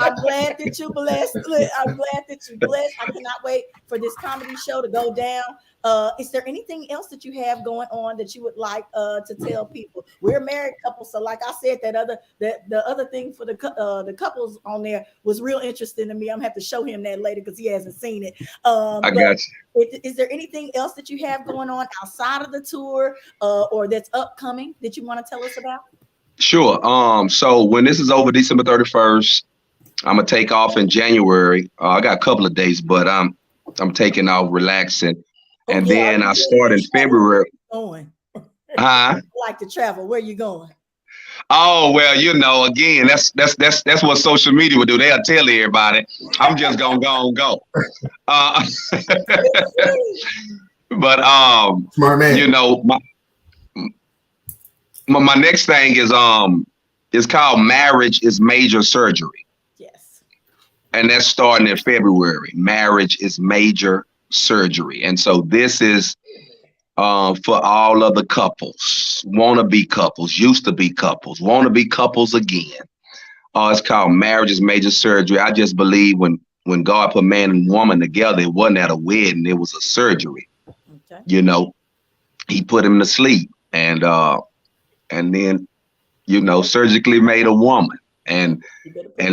I'm glad that you're blessed. I'm glad that you're blessed. I cannot wait for this comedy show to go down. Is there anything else that you have going on that you would like to tell people? We're a married couple, so like I said, the other thing for the couples on there was real interesting to me. I'm gonna have to show him that later because he hasn't seen it. I got you. Is there anything else that you have going on outside of the tour or that's upcoming that you want to tell us about? Sure. So when this is over, December 31st, I'm gonna take off in January. I got a couple of days, but I'm taking off, relaxing. And then I start in February. Going. I like to travel. Where you going? Oh, well, you know, again, that's what social media would do. They'll tell everybody. I'm just gonna go. But smart man. You know, my next thing is called Marriage is Major Surgery. Yes. And that's starting in February. Marriage is Major Surgery. And so this is for all of the couples, wanna-be couples, used to be couples, wanna be couples again. It's called Marriage is Major Surgery. I just believe when God put man and woman together, it wasn't at a wedding, it was a surgery. Okay. You know, he put him to sleep and then, you know, surgically made a woman. And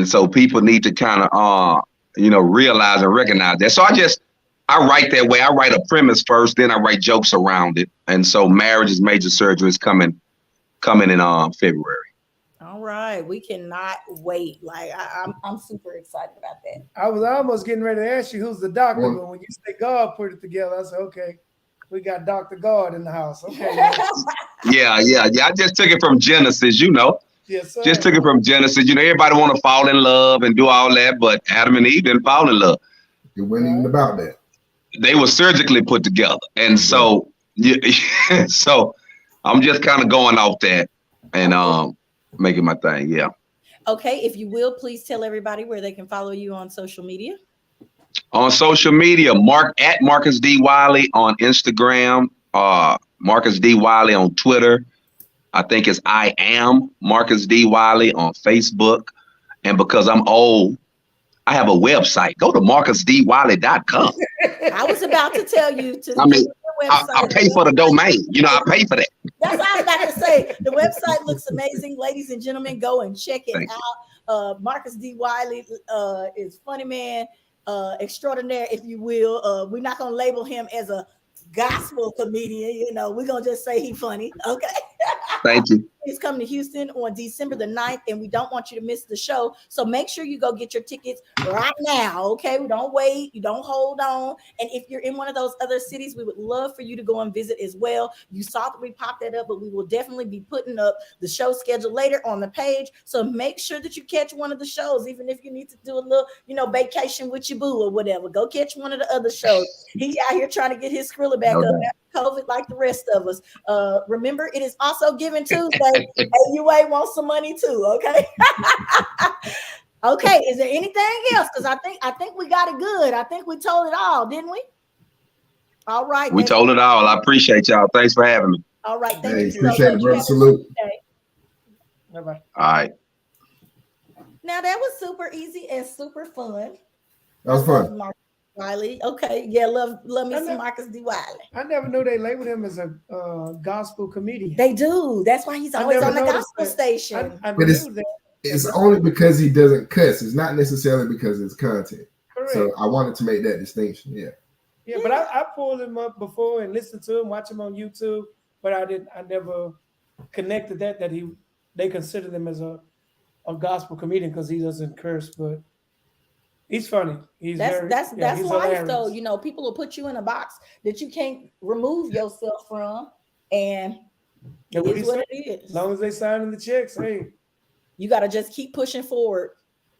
so people need to kind of you know, realize and recognize that. So I just I write that way. I write a premise first, then I write jokes around it. And so Marriage is Major Surgery is coming in February. All right, we cannot wait. Like I'm super excited about that. I was almost getting ready to ask you who's the doctor, but when you say God put it together, I said, okay, we got Dr. God in the house. Okay. Yeah. I just took it from Genesis, Yes, sir. Just took it from Genesis. Everybody want to fall in love and do all that, but Adam and Eve didn't fall in love. It wasn't even about that. They were surgically put together. And so, so I'm just kind of going off that and making my thing. Yeah. Okay. If you will, please tell everybody where they can follow you on social media. On social media, at Marcus D. Wiley on Instagram, Marcus D. Wiley on Twitter. I think it's I am Marcus D. Wiley on Facebook. And because I'm old, I have a website. Go to marcusdwiley.com. I was about to tell you to. I mean, I pay for the domain. I pay for that. That's what I was about to say. The website looks amazing, ladies and gentlemen. Go and check it out. Marcus D. Wiley is funny man, extraordinaire, if you will. We're not gonna label him as a gospel comedian. We're gonna just say he's funny. Okay. Thank you. He's coming to Houston on December the 9th, and we don't want you to miss the show. So make sure you go get your tickets right now. Okay. We don't wait. You don't hold on. And if you're in one of those other cities, we would love for you to go and visit as well. You saw that we popped that up, but we will definitely be putting up the show schedule later on the page. So make sure that you catch one of the shows, even if you need to do a little, vacation with your boo or whatever. Go catch one of the other shows. He's out here trying to get his Skrilla back up after COVID like the rest of us. Remember, it is also Giving Tuesday. AUA wants some money too, okay? Okay, is there anything else? Because I think we got it good. I think we told it all, didn't we? All right. We told it all. I appreciate y'all. Thanks for having me. All right. Thank you. Appreciate it, brother. Salute. Bye-bye. All right. Now that was super easy and super fun. That was fun. Marcus Wiley. Okay. Yeah, love me some Marcus D. Wiley. I never knew they labeled him as a gospel comedian. They do. That's why he's always on the gospel station. I but it's only because he doesn't cuss. It's not necessarily because it's content. Correct. So I wanted to make that distinction. Yeah. Yeah, but I pulled him up before and listened to him, watch him on YouTube, but I never connected that they considered him as a gospel comedian because he doesn't curse, but he's funny. That's he's life hilarious. though. People will put you in a box that you can't remove yourself from, and it is what it is. As long as they signing the checks, hey. You got to just keep pushing forward.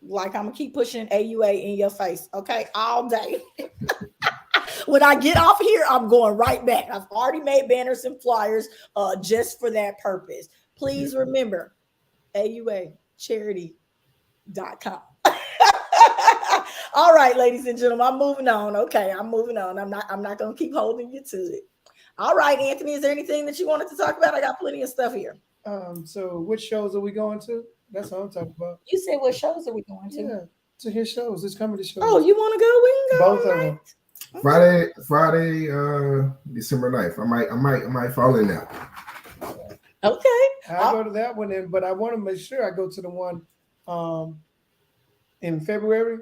Like I'm gonna keep pushing AUA in your face, okay, all day. When I get off here, I'm going right back. I've already made banners and flyers just for that purpose. Please remember, AUA charity.com. All right, ladies and gentlemen, I'm moving on. Okay, I'm moving on. I'm not gonna keep holding you to it. All right, Anthony, is there anything that you wanted to talk about? I got plenty of stuff here. So which shows are we going to? That's what I'm talking about. You said what shows are we going to? Yeah, to his shows. It's comedy shows. Oh, you want to go? We can go. Both of them. Friday, December 9th. I might fall in that. Okay. I'll go to that one, but I want to make sure I go to the one in February.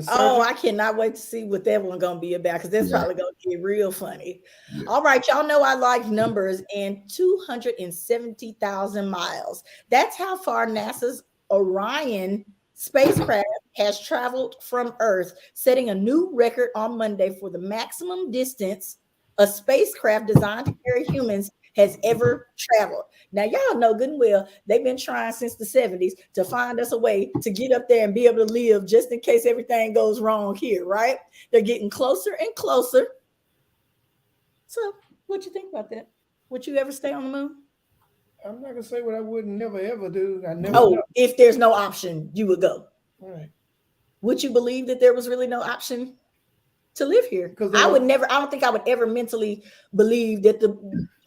I cannot wait to see what that one's gonna be about, because that's probably gonna get real funny. Yeah. All right, y'all know I like numbers, and 270,000 miles. That's how far NASA's Orion spacecraft has traveled from Earth, setting a new record on Monday for the maximum distance a spacecraft designed to carry humans has ever traveled. Now, y'all know good and well, they've been trying since the 70s to find us a way to get up there and be able to live just in case everything goes wrong here, right? They're getting closer and closer. So what you think about that? Would you ever stay on the moon? I'm not going to say what I would never, ever do. If there's no option, you would go. All right. Would you believe that there was really no option to live here? Because I don't think I would ever mentally believe that the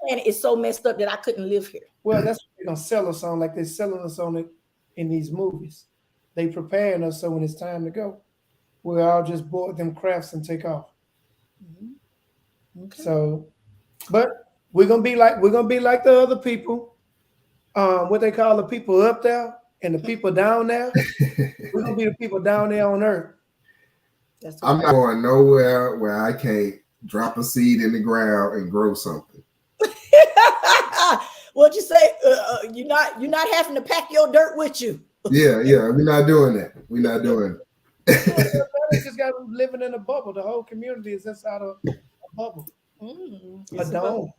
planet is so messed up that I couldn't live here. Well, that's what they're gonna sell us on, like they're selling us on it in these movies. They preparing us so when it's time to go, we'll all just board them crafts and take off. Mm-hmm. Okay. So, but we're gonna be like the other people, what they call the people up there and the people down there. We're gonna be the people down there on Earth. I'm not going nowhere where I can't drop a seed in the ground and grow something. What'd you say? You're not having to pack your dirt with you. Yeah, we're not doing that. We're not doing it. They just got living in a bubble. The whole community is inside a bubble, a dome.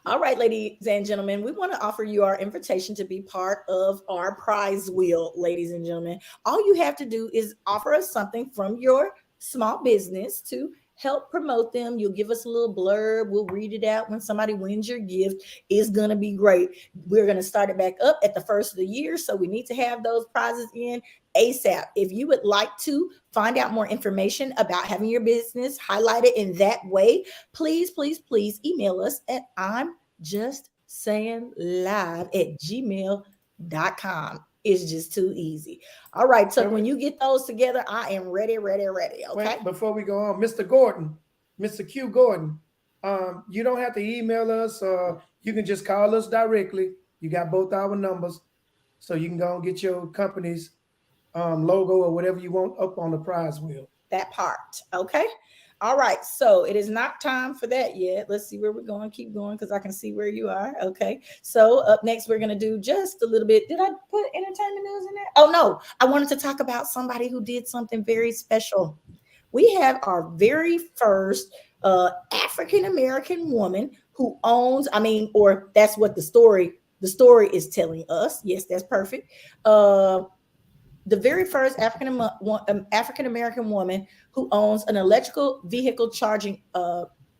All right, ladies and gentlemen, we want to offer you our invitation to be part of our prize wheel, ladies and gentlemen. All you have to do is offer us something from your small business to help promote them. You'll give us a little blurb. We'll read it out when somebody wins your gift. It's going to be great. We're going to start it back up at the first of the year. So we need to have those prizes in ASAP. If you would like to find out more information about having your business highlighted in that way, please email us at IJSLive@gmail.com. It's just too easy. All right, so when you get those together, I am ready. Okay. Wait, before we go on, Mr. Gordon, Mr. Q Gordon, you don't have to email us. You can just call us directly. You got both our numbers, so you can go and get your company's logo or whatever you want up on the prize wheel. That part. Okay. All right. So it is not time for that yet. Let's see where we're going. Keep going because I can see where you are. Okay. So up next, we're going to do just a little bit. Did I put entertainment news in there? Oh, no. I wanted to talk about somebody who did something very special. We have our very first African-American woman who owns, or that's what the story is telling us. Yes, that's perfect. The very first African-American woman who owns an electrical vehicle charging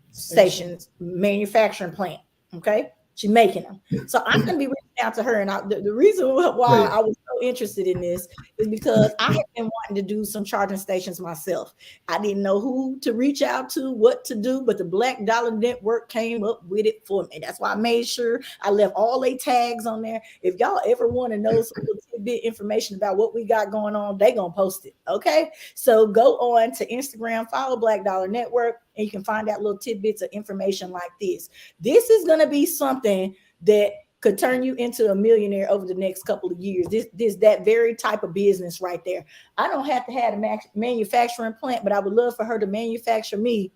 stations manufacturing plant. Okay. She's making them. So I'm going to be reaching out to her. And the reason why I was so interested in this is because I have been wanting to do some charging stations myself. I didn't know who to reach out to, what to do, but the Black Dollar Network came up with it for me. That's why I made sure I left all their tags on there. If y'all ever want to know some tidbit information about what we got going on, they going to post it. Okay. So go on to Instagram, follow Black Dollar Network, and you can find out little tidbits of information like this. This is going to be something that could turn you into a millionaire over the next couple of years. This that very type of business right there. I don't have to have a manufacturing plant, but I would love for her to manufacture me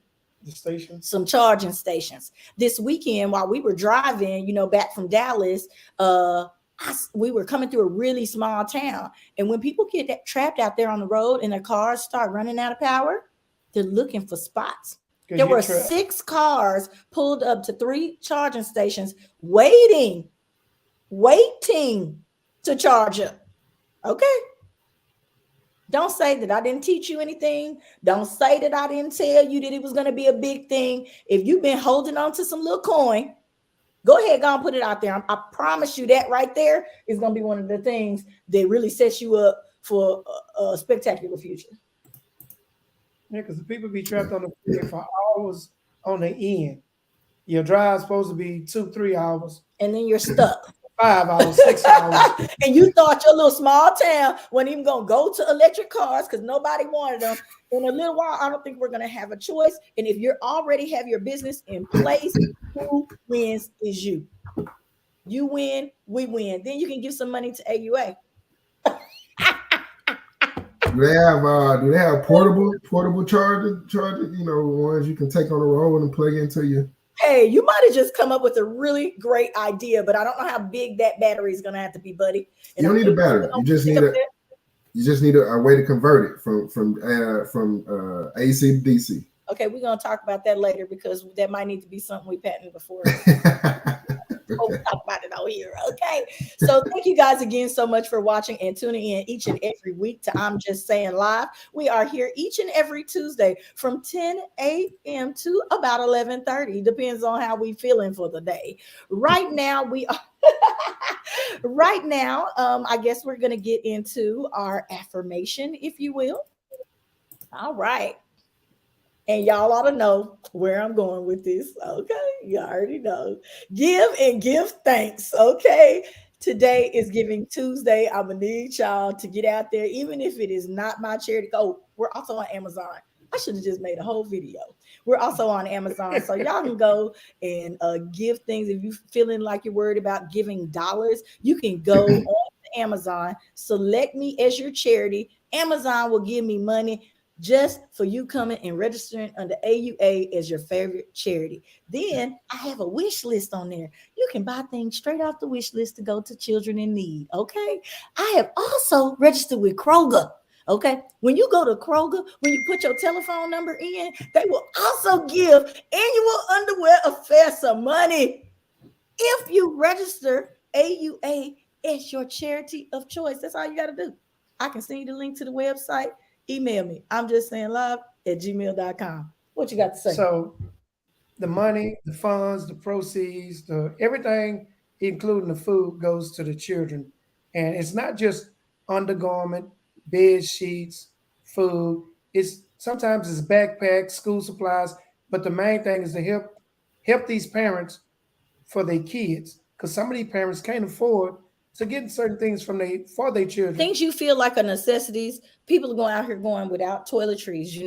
some charging stations. This weekend, while we were driving, back from Dallas, we were coming through a really small town. And when people get trapped out there on the road and their cars start running out of power, they're looking for spots. There were 6 cars pulled up to 3 charging stations waiting to charge up. Okay. Don't say that I didn't teach you anything. Don't say that I didn't tell you that it was going to be a big thing. If you've been holding on to some little coin, go ahead, go and put it out there. I promise you that right there is going to be one of the things that really sets you up for a spectacular future. Yeah, because the people be trapped on the freeway for hours on the end. Your drive's supposed to be 2-3 hours. And then you're stuck. 5 hours, 6 hours. And you thought your little small town wasn't even going to go to electric cars because nobody wanted them. In a little while, I don't think we're going to have a choice. And if you already have your business in place, who wins is you. You win, we win. Then you can give some money to AUA. Do they have portable charger, ones you can take on the road and plug into you? Hey, you might have just come up with a really great idea, but I don't know how big that battery is going to have to be, buddy. And you don't need a battery. You just need a way to convert it from AC to DC. Okay, we're going to talk about that later because that might need to be something we patent before. We'll talk about it out here. Okay. So thank you guys again so much for watching and tuning in each and every week to I'm Just Saying Live. We are here each and every Tuesday from 10 a.m. to about 11:30. Depends on how we feeling for the day. Right now, I guess we're going to get into our affirmation, if you will. All right. And y'all ought to know where I'm going with this. Okay. You already know. Give and give thanks. Okay. Today is Giving Tuesday. I'm going to need y'all to get out there, even if it is not my charity. Oh, we're also on Amazon. I should have just made a whole video. We're also on Amazon. So y'all can go and give things. If you're feeling like you're worried about giving dollars, you can go on Amazon, select me as your charity. Amazon will give me money. just for you coming and registering under AUA as your favorite charity. Then I have a wish list on there. You can buy things straight off the wish list to go to children in need. Okay. I have also registered with Kroger. Okay. When you go to Kroger, when you put your telephone number in, they will also give Annual Underwear Affair some money if you register AUA as your charity of choice. That's all you got to do. I can send you the link to the website. Email me. I'm just saying live@gmail.com. What you got to say? So the money, the funds, the proceeds, the everything, including the food, goes to the children. And it's not just undergarment, bed sheets, food. It's sometimes it's backpacks, school supplies, but the main thing is to help these parents for their kids. Because some of these parents can't afford to get certain things for their children. Things you feel like are necessities. People are going out here going without toiletries,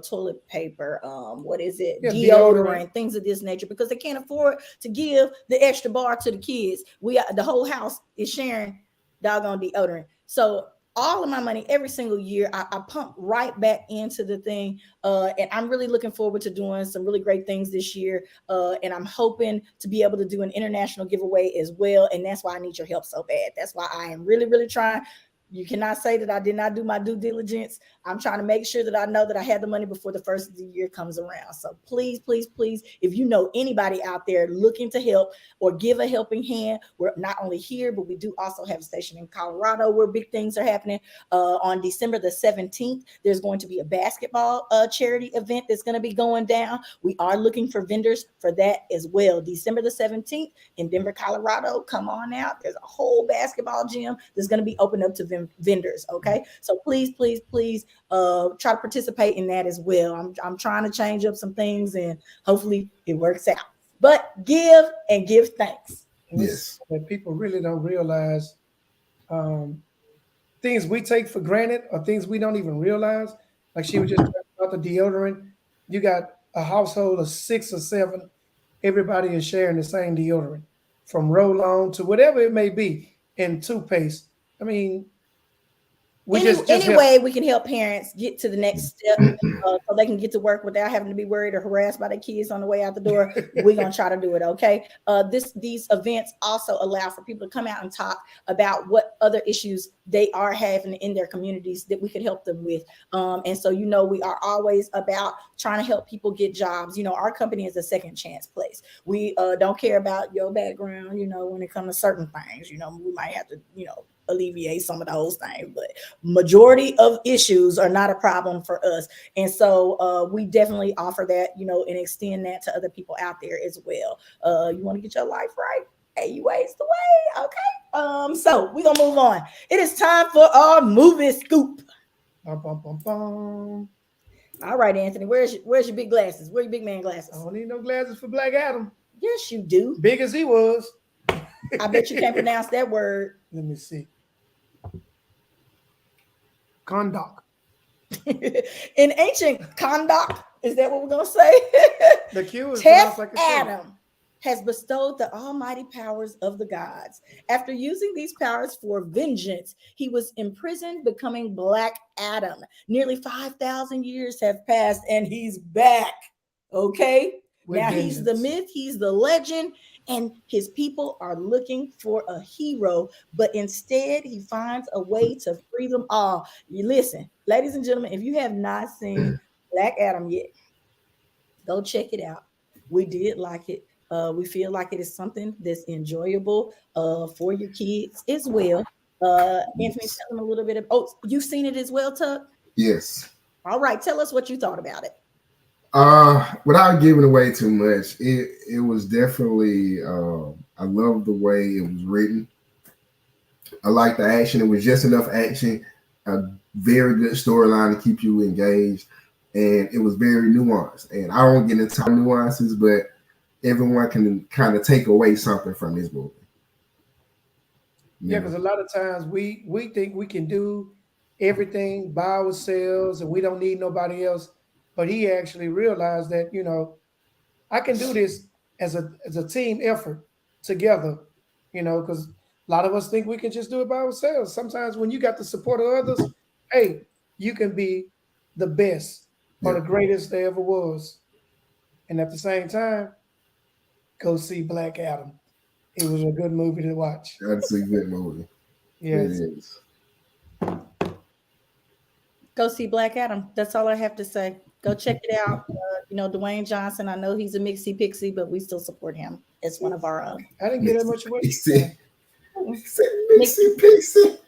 toilet paper, what is it? Yeah, deodorant, things of this nature, because they can't afford to give the extra bar to the kids. The whole house is sharing doggone deodorant. So all of my money every single year, I pump right back into the thing. And I'm really looking forward to doing some really great things this year. And I'm hoping to be able to do an international giveaway as well. And that's why I need your help so bad. That's why I am really, really trying. You cannot say that I did not do my due diligence. I'm trying to make sure that I know that I had the money before the first of the year comes around. So please, please, please, if you know anybody out there looking to help or give a helping hand, we're not only here, but we do also have a station in Colorado where big things are happening. On December the 17th, there's going to be a basketball charity event that's going to be going down. We are looking for vendors for that as well. December the 17th in Denver, Colorado. Come on out. There's a whole basketball gym that's going to be open up to vendors. Okay. So please, please, please try to participate in that as well. I'm trying to change up some things and hopefully it works out. But give and give thanks. Yes. That people really don't realize things we take for granted or things we don't even realize. Like she was just talking about the deodorant. You got a household of 6 or 7. Everybody is sharing the same deodorant, from roll-on to whatever it may be, and toothpaste. I mean, Anyway, we can help parents get to the next step so they can get to work without having to be worried or harassed by their kids on the way out the door. We're going to try to do it, okay? These events also allow for people to come out and talk about what other issues they are having in their communities that we could help them with. And so, we are always about trying to help people get jobs. Our company is a second chance place. We don't care about your background, when it comes to certain things. We might have to, alleviate some of those things, but majority of issues are not a problem for us. And so we definitely offer that, and extend that to other people out there as well. You want to get your life right? AUA is the way. Okay. So we're gonna move on. It is time for our movie scoop. Bum, bum, bum, bum. All right, Anthony, where's your big glasses? Where your big man glasses? I don't need no glasses for Black Adam. Yes, you do. Big as he was. I bet you can't pronounce that word. Let me see. Kondak. In ancient Kondak, is that what we're gonna say? The Q is Test like Adam has bestowed the almighty powers of the gods. After using these powers for vengeance, he was imprisoned, becoming Black Adam. Nearly 5,000 years have passed, and he's back. Okay. Now he's the myth, he's the legend, and his people are looking for a hero, but instead he finds a way to free them all. You listen, ladies and gentlemen, if you have not seen Black Adam yet, go check it out. We did like it. We feel like it is something that's enjoyable for your kids as well. Anthony, tell them a little bit of, you've seen it as well, Tuck? Yes. All right, tell us what you thought about it. Without giving away too much, it was definitely I love the way it was written. I like the action. It was just enough action, a very good storyline to keep you engaged, and it was very nuanced. And I don't get into nuances, but everyone can kind of take away something from this movie. Yeah, because a lot of times we think we can do everything by ourselves and we don't need nobody else. But he actually realized that, I can do this as a team effort together, because a lot of us think we can just do it by ourselves. Sometimes when you got the support of others, hey, you can be the best or the greatest there ever was. And at the same time, go see Black Adam. It was a good movie to watch. That's a good movie. Yes. It is. Go see Black Adam. That's all I have to say. Go check it out. Dwayne Johnson, I know he's a mixie pixie, but we still support him as one of our own. I didn't get that much away. He said mixy pixie.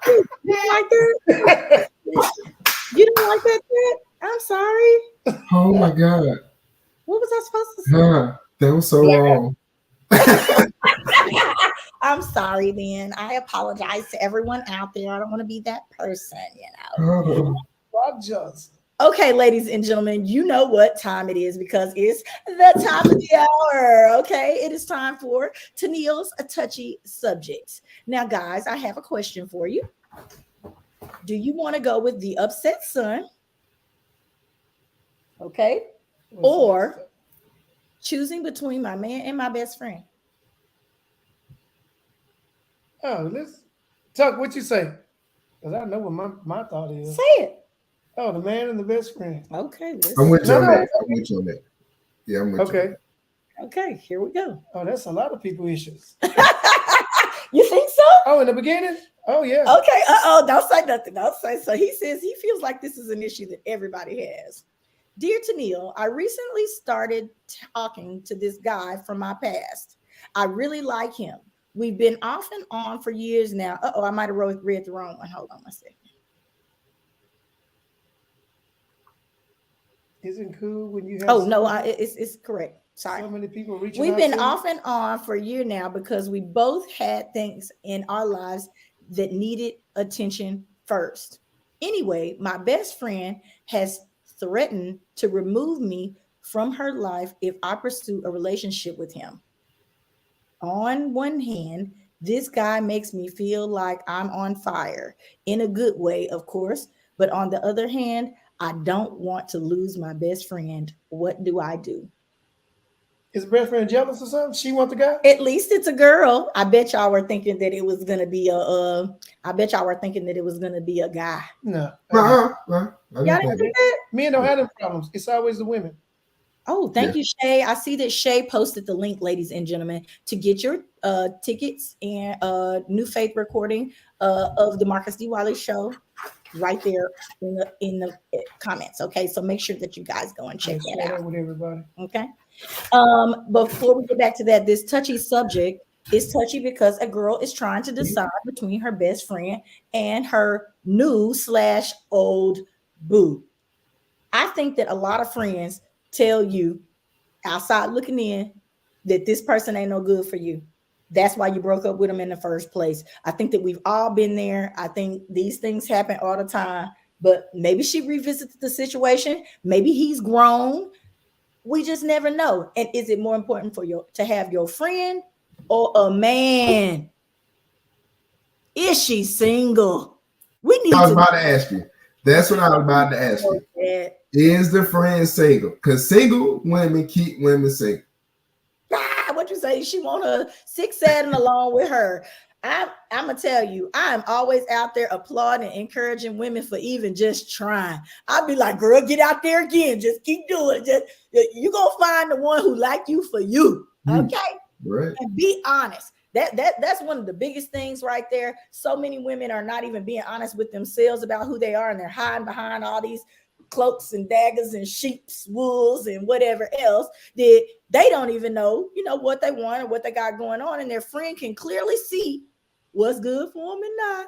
You don't like that? You don't like that, Dad? I'm sorry. Oh my God. What was I supposed to say? That was so wrong. I'm sorry, then. I apologize to everyone out there. I don't want to be that person, Rob Johnson. Okay, ladies and gentlemen, you know what time it is because it's the top of the hour. Okay, it is time for Tennille's touchy subjects. Now, guys, I have a question for you. Do you want to go with the upset son? Okay. Or choosing between my man and my best friend? Oh, let's talk. What you say? Because I know what my thought is. Say it. Oh, the man and the best friend. Okay. I'm with you on that. Yeah, I'm with you. Okay. Okay, here we go. Oh, that's a lot of people issues. You think so? Oh, in the beginning? Oh, yeah. Okay. Don't say nothing. Don't say so. He says he feels like this is an issue that everybody has. Dear Tennille, I recently started talking to this guy from my past. I really like him. We've been off and on for years now. I might have read the wrong one. Hold on a second. Isn't cool when you have it's correct. Sorry. So many people reaching We've out been to off and on for a year now because we both had things in our lives that needed attention first. Anyway, my best friend has threatened to remove me from her life if I pursue a relationship with him. On one hand, this guy makes me feel like I'm on fire in a good way, of course. But on the other hand, I don't want to lose my best friend. What do I do? Is best friend jealous or something? She want the guy? At least it's a girl. I bet y'all were thinking that it was gonna be I bet y'all were thinking that it was gonna be a guy. No. Y'all didn't think that? Men don't have them problems. It's always the women. Oh, thank you, Shay. I see that Shay posted the link, ladies and gentlemen, to get your tickets and New Faith recording of the Marcus D. Wiley show right there in the comments. Okay, so make sure that you guys go and check that out with everybody. Okay. Before we get back to that, this touchy subject is touchy because a girl is trying to decide between her best friend and her new/old boo. I think that a lot of friends tell you outside looking in that this person ain't no good for you. That's why you broke up with them in the first place. I think that we've all been there. I think these things happen all the time, but maybe she revisited the situation. Maybe he's grown. We just never know. And is it more important for you to have your friend or a man? Is she single? We need I was about to ask you. That's what I was about to ask you. Is the friend single? Because single women keep women single. What you say? She want her sick, sad, and along with her. I'm gonna tell you, I'm always out there applauding, encouraging women for even just trying. I'll be like, girl, get out there again. Just keep doing it. You gonna find the one who like you for you. Okay. Right. And be honest. That's one of the biggest things right there. So many women are not even being honest with themselves about who they are, and they're hiding behind all these cloaks and daggers and sheep's wools and whatever else that they don't even know, what they want or what they got going on. And their friend can clearly see what's good for them and not.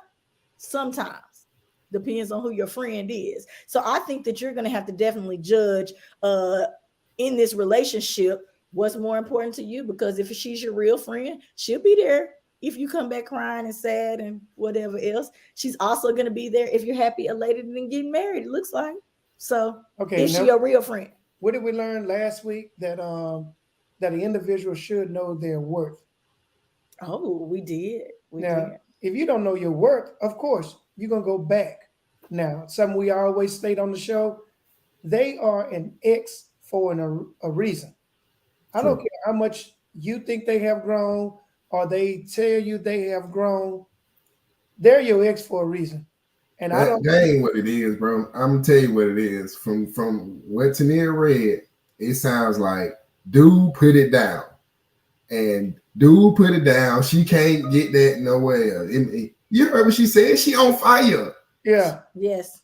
Sometimes depends on who your friend is. So I think that you're going to have to definitely judge in this relationship what's more important to you, because if she's your real friend, she'll be there if you come back crying and sad and whatever else. She's also going to be there if you're happy, elated, and getting married, it looks like. So is she a real friend? What did we learn last week? That that an individual should know their worth. Oh, we did. If you don't know your worth, of course, you're going to go back. Now, something we always state on the show, they are an ex for a reason. I don't care how much you think they have grown or they tell you they have grown. They're your ex for a reason. And that ain't what it is, bro. I'm gonna tell you what it is. From what Tennille read, it sounds like dude put it down. And dude put it down. She can't get that nowhere. You heard what she said? She on fire. Yeah. Yes.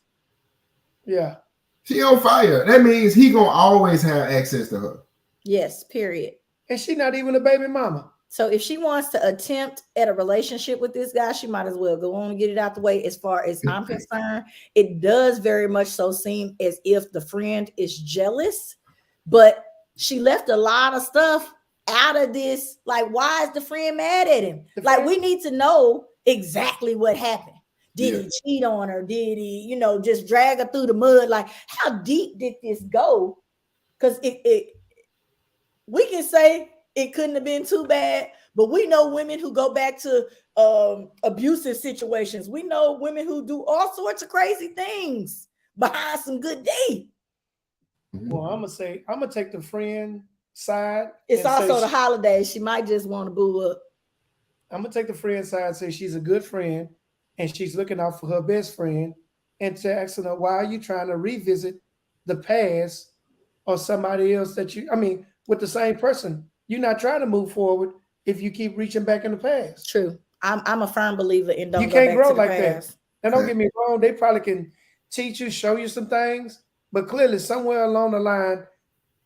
Yeah. She on fire. That means he gonna always have access to her. Yes, period. And she not even a baby mama. So if she wants to attempt at a relationship with this guy, she might as well go on and get it out the way. As far as I'm concerned, it does very much so seem as if the friend is jealous, but she left a lot of stuff out of this. Like, why is the friend mad at him? Like, we need to know exactly what happened. Did he cheat on her? Did he, just drag her through the mud? Like, how deep did this go? Because we can say it couldn't have been too bad, but we know women who go back to abusive situations. We know women who do all sorts of crazy things behind some good day. Well, I'm gonna take the friend side. It's also the holidays. She might just want to boo up. I'm gonna take the friend side and say she's a good friend and she's looking out for her best friend, and to ask her, why are you trying to revisit the past or somebody else with the same person? You're not trying to move forward if you keep reaching back in the past. True. I'm a firm believer in you can't grow like that. Now, don't get me wrong, they probably can teach you, show you some things, but clearly somewhere along the line,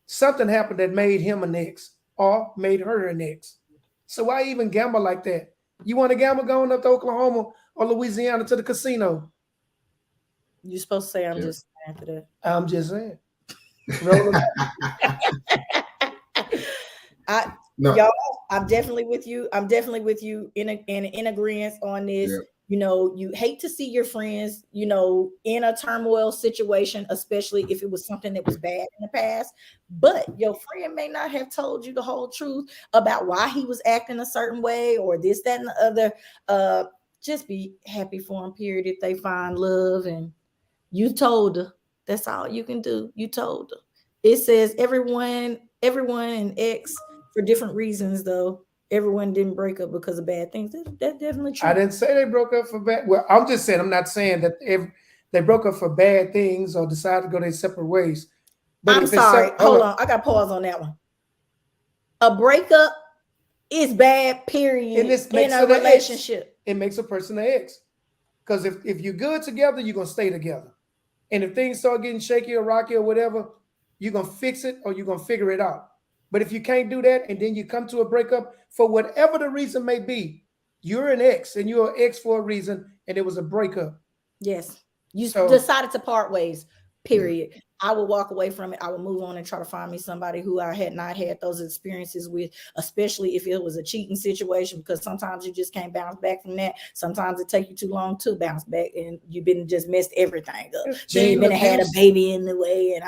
something happened that made him an ex or made her an ex. So why even gamble like that? You want to gamble going up to Oklahoma or Louisiana to the casino? You're supposed to say I'm just after that. I'm just saying. Y'all, I'm definitely with you. I'm definitely with you in agreement on this. Yeah. You hate to see your friends, in a turmoil situation, especially if it was something that was bad in the past. But your friend may not have told you the whole truth about why he was acting a certain way or this, that, and the other. Just be happy for them, period, if they find love. And you told her. That's all you can do. You told her. It says everyone and ex for different reasons, though. Everyone didn't break up because of bad things. That's definitely true. I didn't say they broke up for bad. Well, I'm just saying, I'm not saying that if they broke up for bad things or decided to go their separate ways. But I'm sorry. Hold on. I got to pause on that one. A breakup is bad, period, in a relationship. It makes a person an ex. Because if you're good together, you're going to stay together. And if things start getting shaky or rocky or whatever, you're going to fix it or you're going to figure it out. But if you can't do that and then you come to a breakup for whatever the reason may be, you're an ex and you're an ex for a reason and it was a breakup. Yes. You decided to part ways, period. I will walk away from it. I will move on and try to find me somebody who I had not had those experiences with, especially if it was a cheating situation, because sometimes you just can't bounce back from that. Sometimes it takes you too long to bounce back and you've been just messed everything up. Then you've been had a baby in the way, and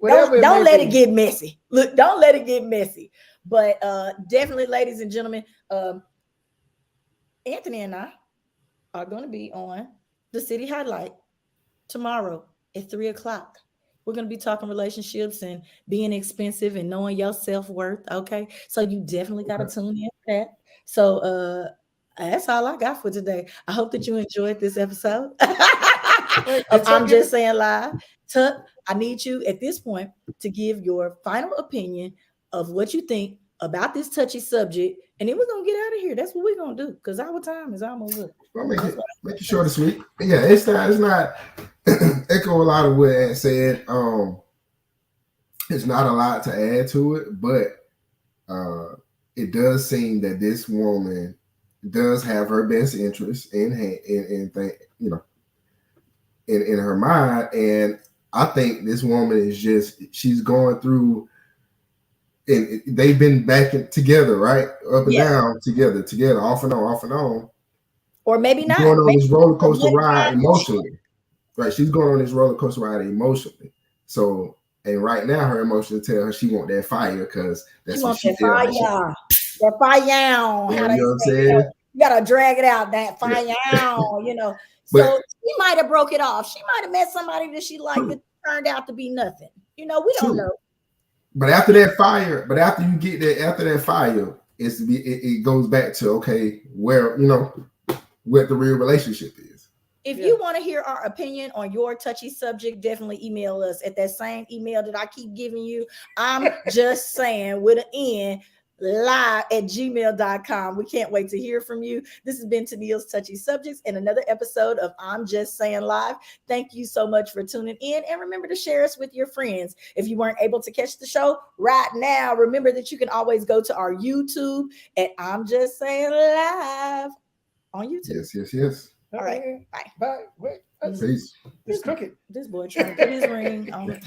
don't let it get messy. Look, don't let it get messy. But definitely, ladies and gentlemen, Anthony and I are going to be on the City Highlight tomorrow at 3:00. We're going to be talking relationships and being expensive and knowing your self-worth. Okay. So you definitely got to tune in for that. So that's all I got for today. I hope that you enjoyed this episode. I'm just saying live. Tuck, I need you at this point to give your final opinion of what you think about this touchy subject. And then we're going to get out of here. That's what we're going to do because our time is almost up. Well, make it short and sweet. Yeah, it's not echo a lot of what Ant said. It's not a lot to add to it, but it does seem that this woman does have her best interest in her mind, and I think this woman is she's going through. And they've been back together, right? Up and down, together, off and on. Or maybe not. Going on this roller coaster ride emotionally. Right. She's going on this roller coaster ride emotionally. So, and right now her emotions tell her she want that fire because that's what she feels. That fire. You know what I'm saying? You gotta drag it out, that fire, So she might have broke it off. She might have met somebody that she liked that turned out to be nothing. We don't know. But after that fire, after that fire, it goes back to okay, where what the real relationship is. If you want to hear our opinion on your touchy subject, definitely email us at that same email that I keep giving you. I'm just saying with an N, live@gmail.com. We can't wait to hear from you. This has been Tennille's Touchy Subjects and another episode of I'm Just Saying Live. Thank you so much for tuning in, and remember to share us with your friends. If you weren't able to catch the show right now, remember that you can always go to our YouTube at I'm Just Saying Live on YouTube. Yes. All right. Bye. Bye. Wait. Peace. It's crooked. This boy trying to put his ring on.